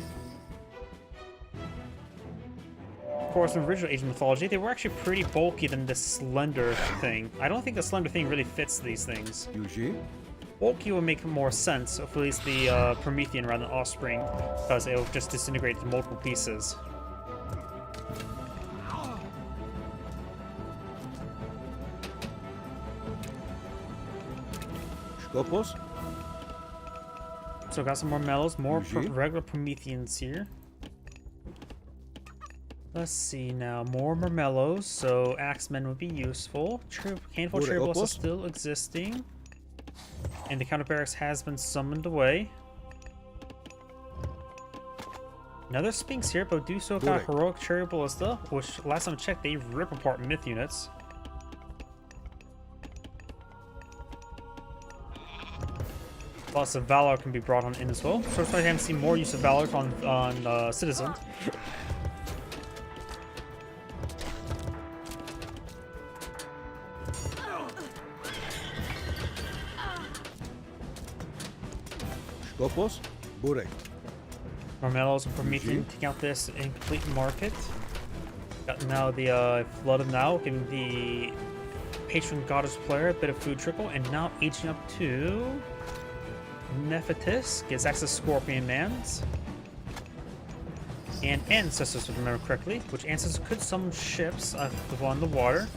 Speaker 1: Of course, in the original Age of Mythology, they were actually pretty bulky than the slender thing. I don't think the slender thing really fits these things.
Speaker 3: Yuji.
Speaker 1: Bulky would make more sense, if at least the Promethean rather than Offspring, because it will just disintegrate into multiple pieces.
Speaker 3: Skopos.
Speaker 1: So got some more mellows, more
Speaker 3: Usually.
Speaker 1: regular Prometheans here. Let's see now, more Mermellos, so Axemen would be useful. Handful of cherry blossoms
Speaker 3: Opos.
Speaker 1: still existing. And the counter barracks has been summoned away. Another Sphinx here, but do so got
Speaker 3: Bure.
Speaker 1: heroic cherry ballista, which last time I checked, they rip apart myth units. Lots of Valor can be brought on in as well. So I haven't seen more use of Valor on citizens.
Speaker 3: Skopos. Burek.
Speaker 1: Marmellos and Promethean taking out this incomplete market. Got now the Flood of Now, giving the patron goddess player a bit of food trickle, and now aging up to Nephitis gets access to Scorpion Man's. And Ancestors, if I remember correctly, which Ancestors could summon ships on the water.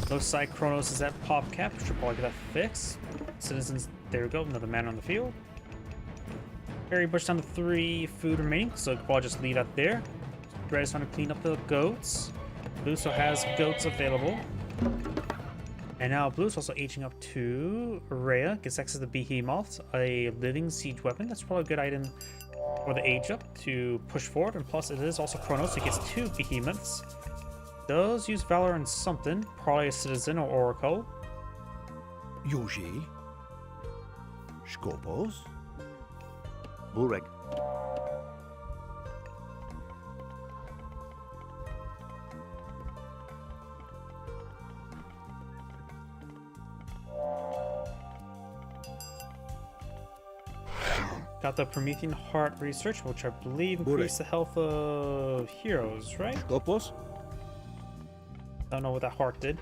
Speaker 1: Looks like Kronos is at pop cap, should probably get that fixed. Citizens, there we go, another man on the field. Harry pushed down to 3 food remaining, so I'll probably just leave that there. Red is trying to clean up the goats. Blue still has goats available. And now Blue's also aging up to Rhea, gets access to the Behemoth, a living siege weapon. That's probably a good item for the age up to push forward, and plus it is also Kronos, so it gets 2 Behemoths. Does use Valor on something, probably a citizen or Oracle.
Speaker 3: Yuji. Skopos.
Speaker 4: Burek.
Speaker 1: Got the Promethean Heart Research, which I believe increased the health of heroes, right?
Speaker 3: Skopos.
Speaker 1: Don't know what that heart did.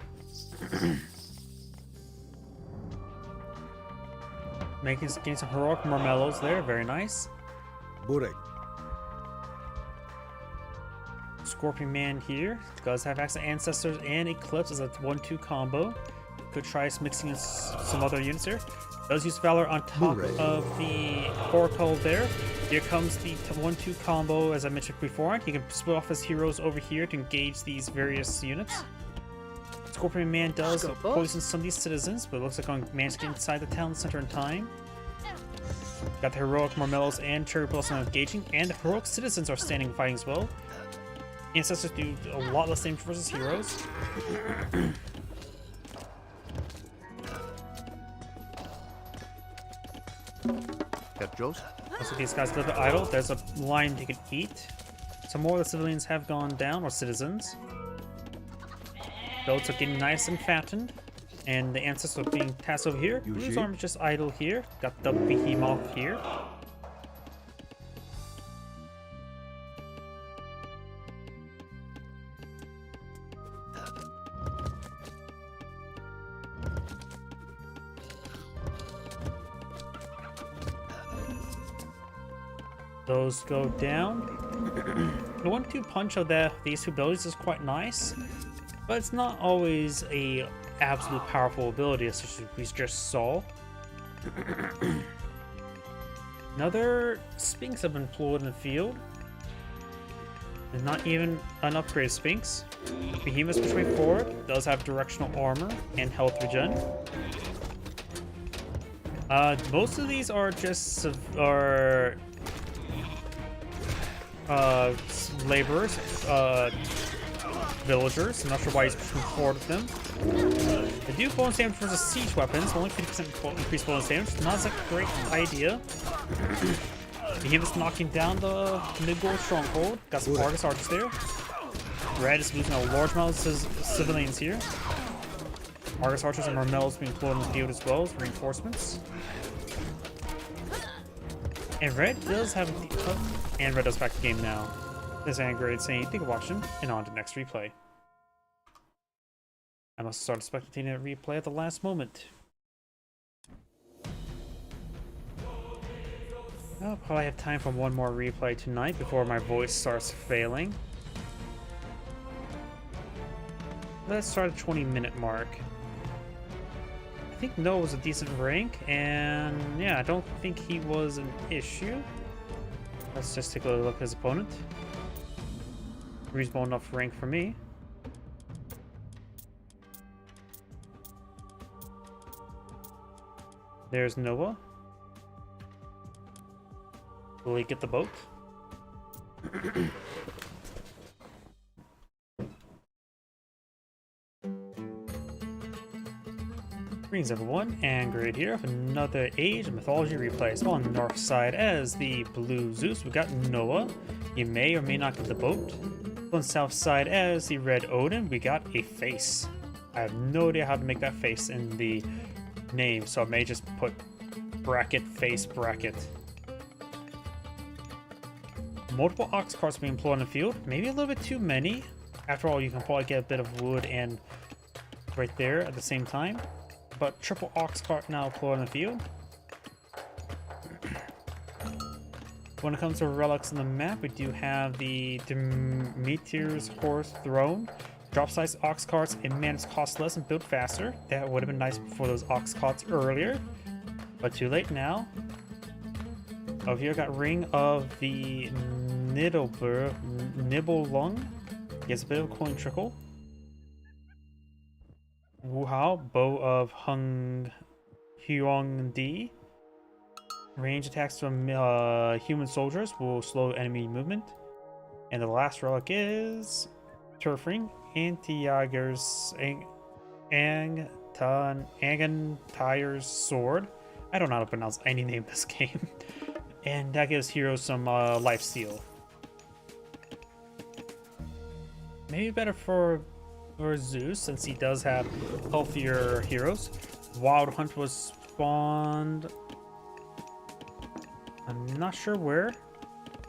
Speaker 1: Getting some heroic Marmellos there, very nice.
Speaker 3: Burek.
Speaker 1: Scorpion Man here does have access to Ancestors and Eclipse as a 1-2 combo. Could try mixing in some other units here. Does use Valor on top
Speaker 3: Blu-ray.
Speaker 1: of the Oracle there. Here comes the 1-2 combo, as I mentioned before. He can split off his heroes over here to engage these various units. Scorpion Man does poison some of these citizens, but it looks like I'm managed to get inside the town center in time. Got the heroic Marmellos and Cherry Blossom engaging, and the heroic citizens are standing fighting as well. Ancestors do a lot less damage versus heroes.
Speaker 4: Petros.
Speaker 1: Also, these guys a little bit idle. There's a line you can eat. Some more of the civilians have gone down, or citizens. Goats are getting nice and fattened. And the ancestors are being passed over here. Blue's arm is just idle here. Got the Behemoth here. Those go down. The 1-2 punch of these 2 abilities is quite nice, but it's not always a absolute powerful ability, as we just saw. Another Sphinx have been deployed in the field, and not even an upgraded Sphinx. Behemoth's pushing forward, does have directional armor and health regen. Most of these are just laborers, villagers. I'm not sure why he's pushing forward with them. They do bonus damage versus siege weapons, only 50% increased bonus damage. Not a great idea. Behemoth's knocking down the mid-goal stronghold. Got some Argus archers there. Red is losing a large amount of civilians here. Argus archers and Marmellos being deployed in the field as well as reinforcements. And Red does have and Red does back the game now. This is Angrade saying thank you for watching, and on to the next replay. I must start spectating a replay at the last moment. I'll probably have time for one more replay tonight before my voice starts failing. Let's start at the 20-minute mark. think Noah was a decent rank, and yeah, I don't think he was an issue. Let's just take a look at his opponent. Reasonable enough rank for me. There's Noah. Will he get the boat? Greetings everyone, and great here with another Age of Mythology replays. On the north side as the blue Zeus, we got Noah. You may or may not get the boat. On the south side as the red Odin, we got a face. I have no idea how to make that face in the name, so I may just put bracket face bracket. Multiple ox carts being employed in the field, maybe a little bit too many. After all, you can probably get a bit of wood and right there at the same time. But triple ox cart now employed in the field. When it comes to relics on the map, we do have the Demeter's Horse Throne. Drop size ox carts and manage cost less and build faster. That would have been nice before those ox carts earlier, but too late now. Over here, got Ring of the Nibelung. Gets a bit of a coin trickle. Wuhao, Bow of Huangdi. Range attacks from human soldiers will slow enemy movement. And the last relic is Turf Ring, Anti-Jager's Angentire's Sword. I don't know how to pronounce any name in this game. And that gives heroes some life steal. Maybe better for Zeus, since he does have healthier heroes. Wild Hunt was spawned. I'm not sure where.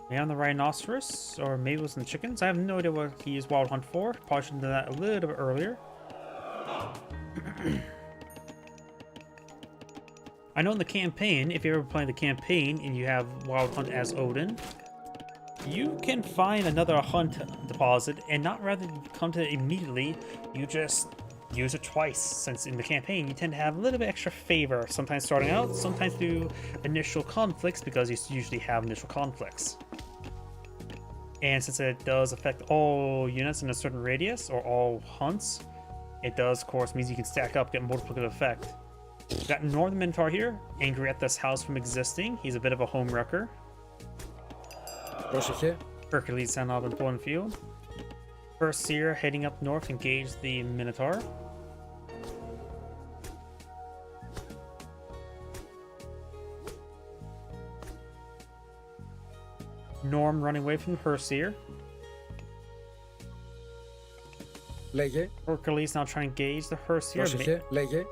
Speaker 1: Maybe on the rhinoceros, or maybe it was in the chickens. I have no idea what he used Wild Hunt for. Probably should have done that a little bit earlier. I know in the campaign, if you're ever playing the campaign and you have Wild Hunt as Odin, you can find another hunt deposit and not rather come to it immediately, you just use it twice, since in the campaign you tend to have a little bit extra favor, sometimes starting out, sometimes through initial conflicts, because you usually have initial conflicts. And since it does affect all units in a certain radius, or all hunts, it does, of course, means you can stack up, get multiplicative effect. We've got Northern Minotaur here, angry at this house from existing. He's a bit of a home wrecker.
Speaker 2: Πρόσεχε.
Speaker 1: Hercules sent up in Thorn Field. First Seer heading up north, engage the Minotaur. Norm running away from Herseer.
Speaker 2: Λέγε.
Speaker 1: Hercules now trying to engage the Herseer.
Speaker 2: Πρόσεχε. Λέγε.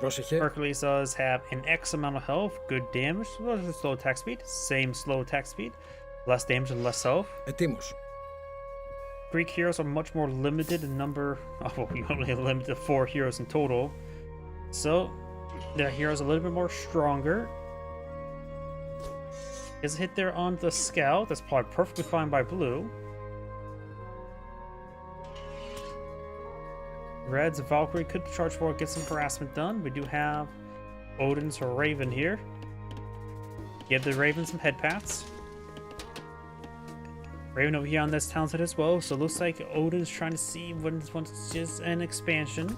Speaker 2: Πρόσεχε.
Speaker 1: Hercules does have an X amount of health, good damage, slow attack speed, same slow attack speed, less damage and less health.
Speaker 2: Ετοίμος.
Speaker 1: Greek heroes are much more limited in number. Oh, we only have limited to 4 heroes in total, so their heroes are a little bit more stronger. Is a hit there on the scout. That's probably perfectly fine by blue. Red's Valkyrie could charge forward, get some harassment done. We do have Odin's Raven here. Give the Raven some head pats. Raven over here on this town side as well, so it looks like Odin's trying to see when this one's just an expansion.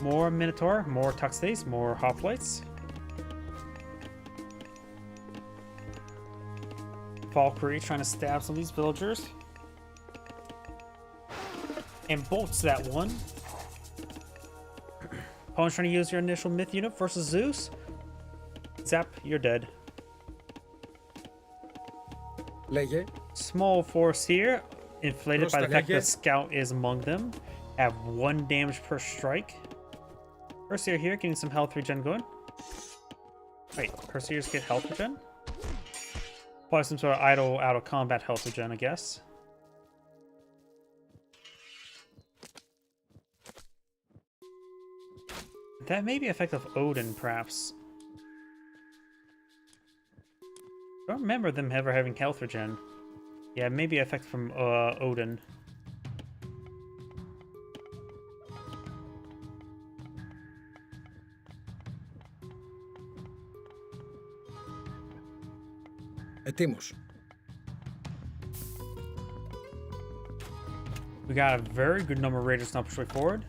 Speaker 1: More Minotaur, more Tuxedays, more Hoplites. Valkyrie trying to stab some of these villagers. And bolts that one. Opponent's trying to use your initial myth unit versus Zeus. Zap, you're dead.
Speaker 2: Λέγε.
Speaker 1: Small force here, inflated by the fact
Speaker 2: λέγε.
Speaker 1: that Scout is among them. Have 1 damage per strike. Perseer here, getting some health regen going. Wait, Perseers get health regen? Probably some sort of idle out of combat health regen, I guess. That may be effect of Odin, perhaps. I don't remember them ever having health regen. Yeah, maybe effect from Odin.
Speaker 2: Ετοίμος.
Speaker 1: We got a very good number of raiders now pushing forward.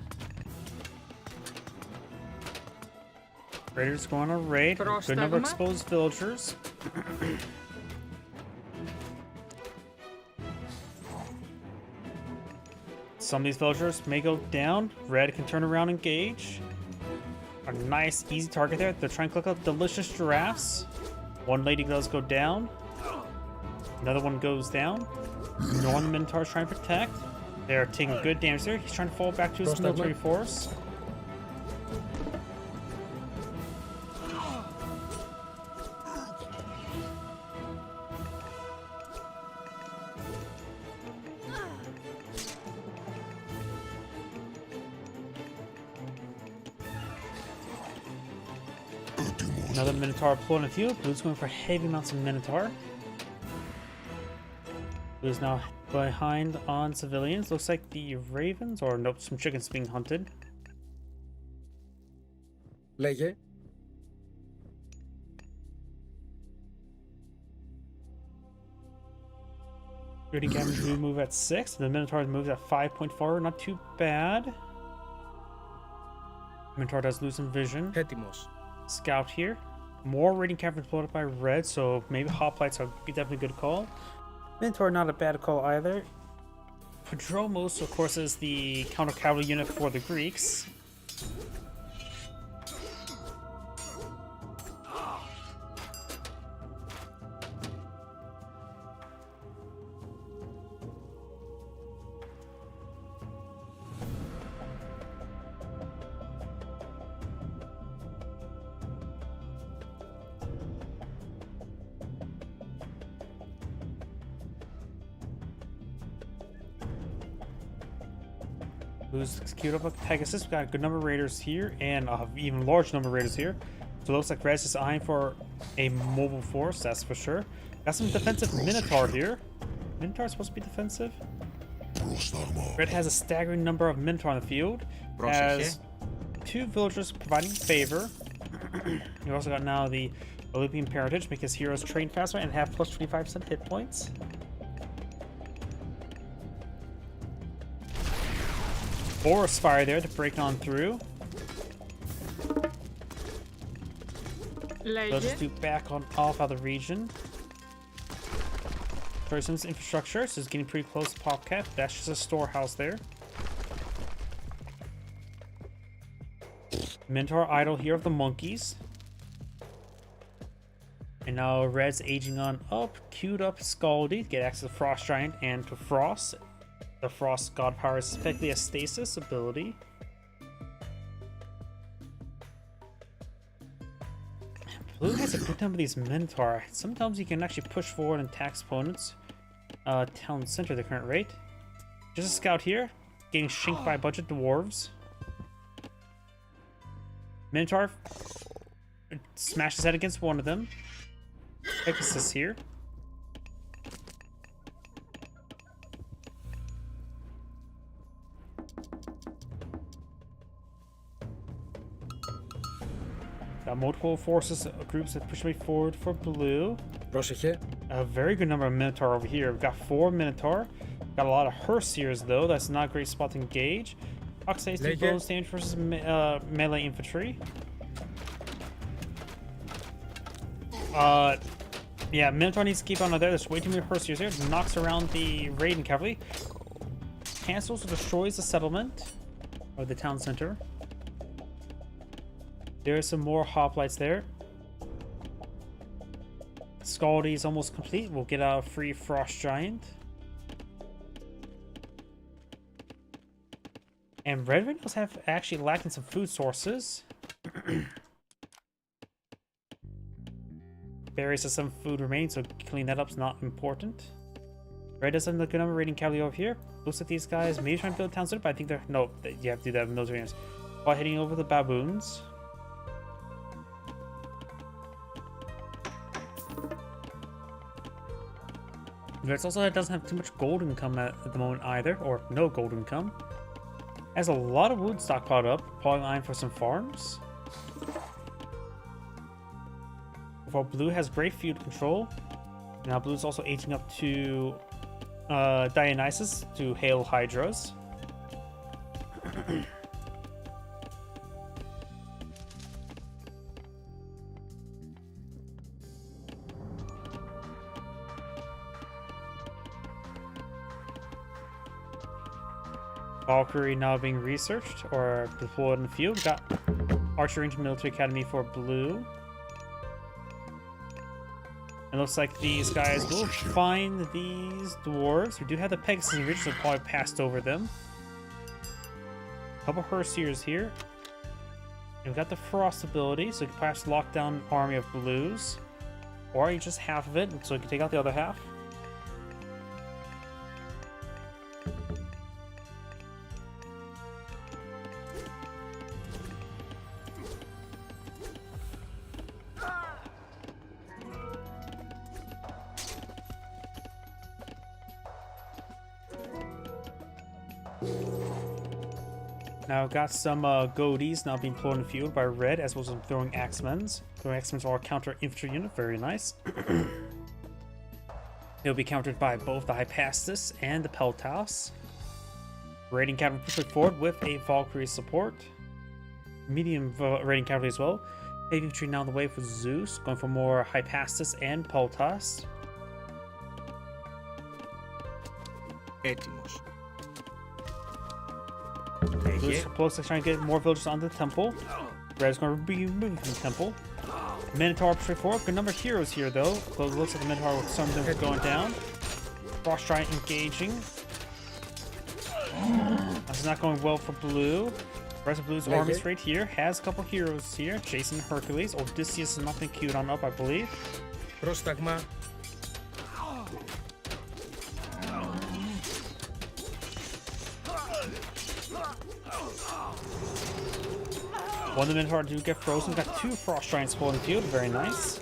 Speaker 1: Raiders going on a raid. Good number of exposed villagers. Some of these villagers may go down. Red can turn around and engage. A nice, easy target there. They're trying to click up delicious giraffes. One lady does go down. Another one goes down. Northern Minotaur is trying to protect. They're taking good damage there. He's trying to fall back to his military force. Another Minotaur pulling a few. Blue's going for heavy amounts of Minotaur. Blue's now behind on civilians. Looks like the ravens, or nope, some chickens being hunted.
Speaker 2: Λέγε.
Speaker 1: Raiding Captains do move at 6. The Minotaur moves at 5.4. Not too bad. Minotaur does lose some vision.
Speaker 2: Έτοιμος.
Speaker 1: Scout here. More raiding caverns blown up by red, so maybe hoplites would be definitely a good call. Minotaur not a bad call either. Prodromos, of course, is the counter cavalry unit for the Greeks. Blue's queued up like Pegasus. We've got a good number of raiders here, and an even large number of raiders here. So it looks like Red's is eyeing for a mobile force, that's for sure. Got some defensive Minotaur here. Minotaur supposed to be defensive? Red has a staggering number of Minotaur on the field. Has 2 villagers providing favor. We've also got now the Olympian parentage, make his heroes train faster and have plus 25% hit points. Forest fire there to break on through. They'll just do back on off out of the region. Person's infrastructure, so it's getting pretty close to Popcat. That's just a storehouse there. Minotaur idol here of the monkeys. And now Red's aging on up, queued up Scaldy to get access to Frost Giant and to Frost. The Frost God Power is effectively a stasis ability. Blue has a good number of these Minotaur. Sometimes you can actually push forward and tax opponents. Town center at the current rate. Just a scout here, getting shinked by a bunch of dwarves. Minotaur smashes his head against one of them. Pegasus here. Got multiple forces, groups that push me forward for blue.
Speaker 2: Πρόσεχε.
Speaker 1: A very good number of Minotaur over here. We've got 4 Minotaur. Got a lot of Herseers though. That's not a great spot to engage. Oxidase blows damage versus melee infantry. Yeah, Minotaur needs to keep on there. There's way too many Herseers there. Knocks around the raiding cavalry. Cancels or destroys the settlement or the town center. There's some more hoplites there. Scaldy is almost complete. We'll get a free Frost Giant. And Red Windows have actually lacking some food sources. Berries has some food remaining, so clean that up's not important. Red does have a good number of raiding cavalry over here. Looks like these guys maybe trying to build a town center, but I think they're no. You have to do that in military units. While heading over the baboons. It also doesn't have too much gold income at the moment either, or no gold income. Has a lot of wood stockpiled up, probably eyeing for some farms. While blue has great field control, Now Blue's also aging up to Dionysus to Hail Hydras. Valkyrie now being researched or deployed in the field. We got Archery Range Military Academy for Blue. It looks like these guys will find these dwarves. We do have the Pegasus Ridge, so probably passed over them. A couple Herseers here. And we've got the Frost ability, so you can perhaps lock down an army of blues. Or you just half of it, so you can take out the other half. Now got some goatees now being pulled in the field by red, as well as some throwing axemans. Throwing axemans are a counter infantry unit, very nice. They'll be countered by both the Hypaspis and the Peltas. Raiding cavalry pushed forward with a Valkyrie support. Medium raiding cavalry as well. Heavy infantry now on the way for Zeus, going for more Hypaspis and Peltas.
Speaker 3: Έτοιμος.
Speaker 1: Zeus close to trying to get more villagers on the temple. Red's going to be moving from the temple. Minotaur straightforward. Good number of heroes here though. So it looks like the Minotaur with some of them going down. Frost Giant engaging. This is not going well for Blue. The rest of Blue's army is right here. Has a couple heroes here. Jason, Hercules. Odysseus has not been queued on up, I believe.
Speaker 2: Πρόσταγμα.
Speaker 1: One of the Minotaur do get frozen. Got two Frost Giants full in the field. Very nice.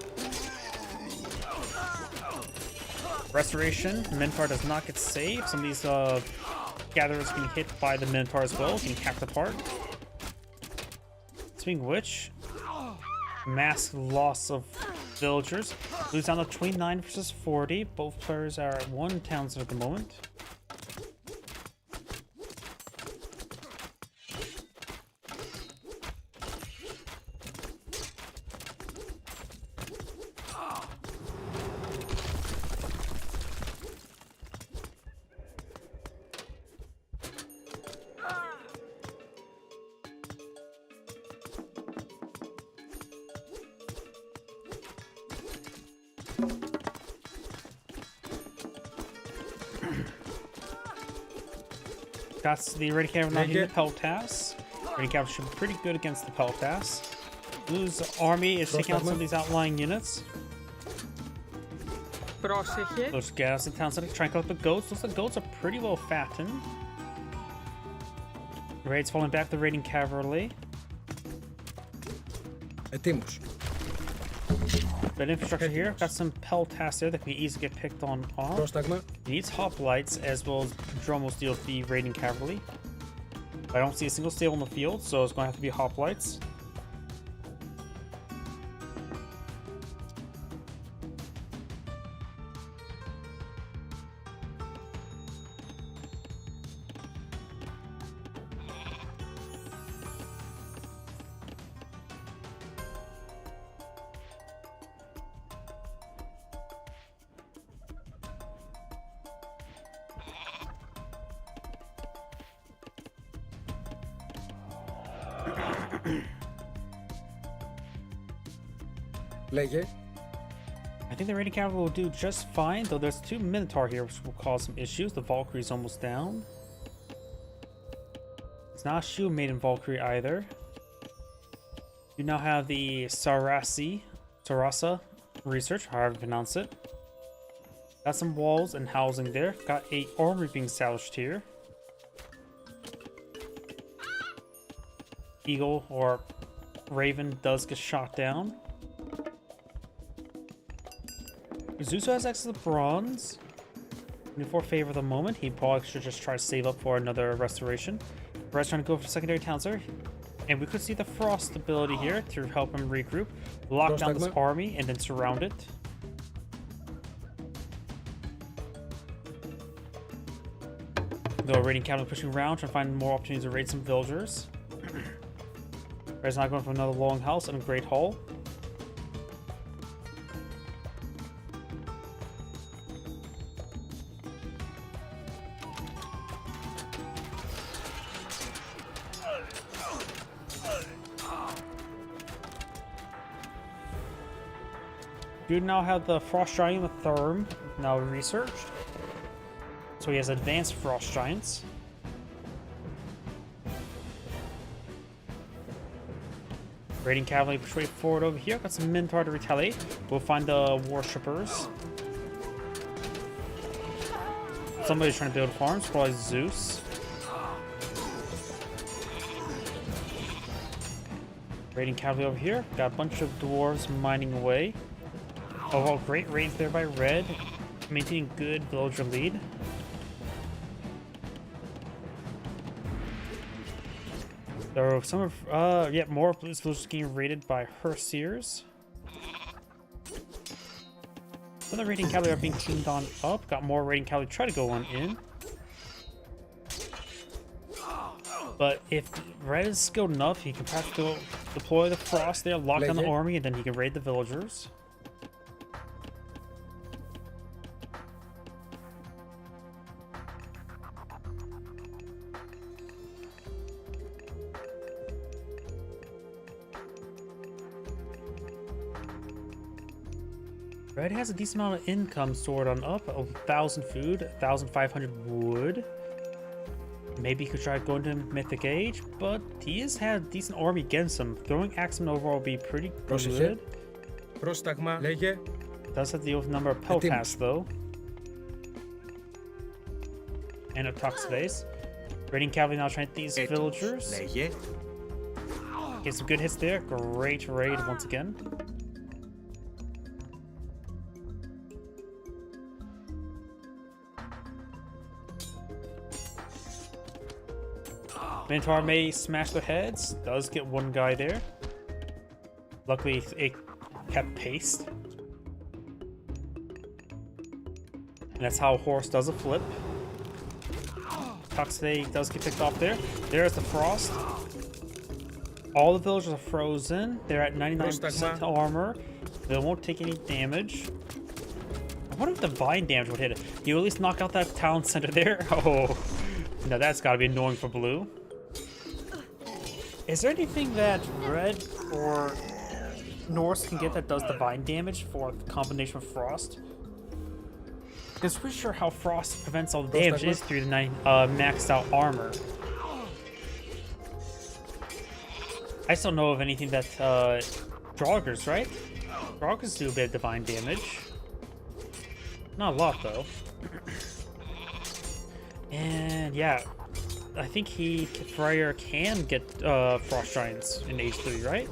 Speaker 1: Restoration. The Minotaur does not get saved. Some of these gatherers getting hit by the Minotaur as well, getting hacked apart. Speaking of which, mass loss of villagers. Lose down to 29 versus 40. Both players are at 1 townsend at the moment. Got the Raiding Cavalry not hitting the Peltas. Raiding Cavalry should be pretty good against the Peltas. Blue's army is taking out some of these outlying units.
Speaker 2: Πρόσεχε.
Speaker 1: Those guys in town center trying to collect the goats. Looks like the goats are pretty well fattened. The raid's falling back the Raiding Cavalry.
Speaker 2: Ετοίμος.
Speaker 1: But infrastructure here, got some Peltas there that can easily get picked on off.
Speaker 2: Πρόσταγμα.
Speaker 1: He needs hoplites as well as Dromo Steel to be Raiding Cavalry. I don't see a single steel in the field, so it's going to have to be hoplites.
Speaker 2: Λέγε.
Speaker 1: I think the Raiding Cavalry will do just fine, though there's 2 Minotaur here which will cause some issues. The Valkyrie's almost down. It's not a shield maiden Valkyrie either. You now have the Sarasa research, however you pronounce it. Got some walls and housing there. Got a armory being salvaged here. Eagle or Raven does get shot down. Zeus has access to bronze. In for favor at the moment, he probably should just try to save up for another restoration. Red's trying to go for secondary town center. And we could see the Frost ability here to help him regroup. Lock down this army and then surround it. Though raiding cavalry pushing around, trying to find more opportunities to raid some villagers. Red's not going for another long house and a great hall. Dude now have the Frost Giant and the Therm now researched. So he has advanced Frost Giants. Raiding cavalry push way forward over here. Got some Minotaur to retaliate. We'll find the worshippers. Somebody's trying to build farms, probably Zeus. Raiding cavalry over here. Got a bunch of dwarves mining away. Overall, great raids there by Red. Maintaining good villager lead. There are some of, yeah, more of Blue's villagers getting raided by Herseers. Some of the raiding cavalry are being teamed on up. Got more raiding cavalry try to go on in. But if Red is skilled enough, he can perhaps go deploy the Frost there, lock down the army, and then he can raid the villagers. Red has a decent amount of income stored on up, 1,000 food, 1,500 wood. Maybe he could try going to Mythic Age, but he has had a decent army against him. Throwing Axemen overall will be pretty good.
Speaker 2: Πρόσταγμα, λέγε.
Speaker 1: Does have the number of Peltas though. And a Toxbase. Raiding cavalry now trying these villagers.
Speaker 2: Λέγε.
Speaker 1: Get some good hits there. Great raid once again. Minotaur may smash their heads. Does get one guy there. Luckily, it kept pace. And that's how Horse does a flip. Toxday does get picked off there. There's the Frost. All the villagers are frozen. They're at 99% armor. They won't take any damage. I wonder if divine damage would hit it. You at least knock out that town center there. Oh, now that's got to be annoying for Blue. Is there anything that Red or Norse can get that does divine damage for the combination of Frost? Because I'm pretty sure how Frost prevents all the damage is through the maxed out armor. I just don't know of anything that Draugrs, right? Draugrs do a bit of divine damage. Not a lot though. And yeah, I think Freyr can get Frost Giants in Age 3, right?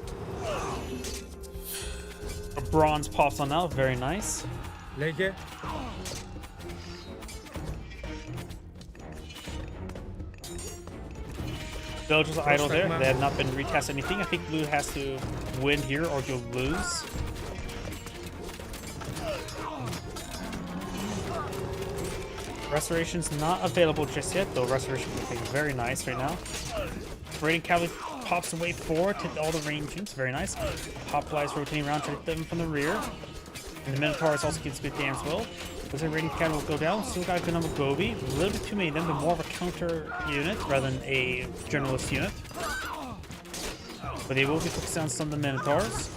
Speaker 1: A bronze pops on out, very nice.
Speaker 2: Λέγε.
Speaker 1: Villagers are idle there. They have not been retested anything. I think Blue has to win here or you'll lose. Restoration's not available just yet, though Restoration is looking very nice right now. Raiding Cavalry pops away forward to all the ranges, very nice. Hoplites rotating around to hit them from the rear. And the Minotaurs also gets good damage as well. Looks like Raiding Cavalry will go down. Still got a good number of Gobi. A little bit too many of them, but more of a counter unit rather than a generalist unit. But they will be focused on some of the Minotaurs.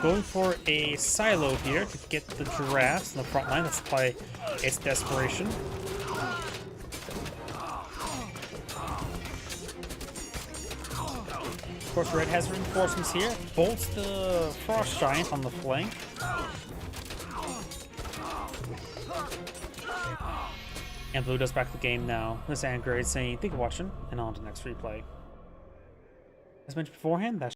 Speaker 1: Going for a silo here to get the giraffes in the front line. That's probably its desperation. Of course, Red has reinforcements here. Bolts the Frost Giant on the flank. And Blue does back the game now. This Angrade saying, thank you for watching, and on to the next replay. As mentioned beforehand, that's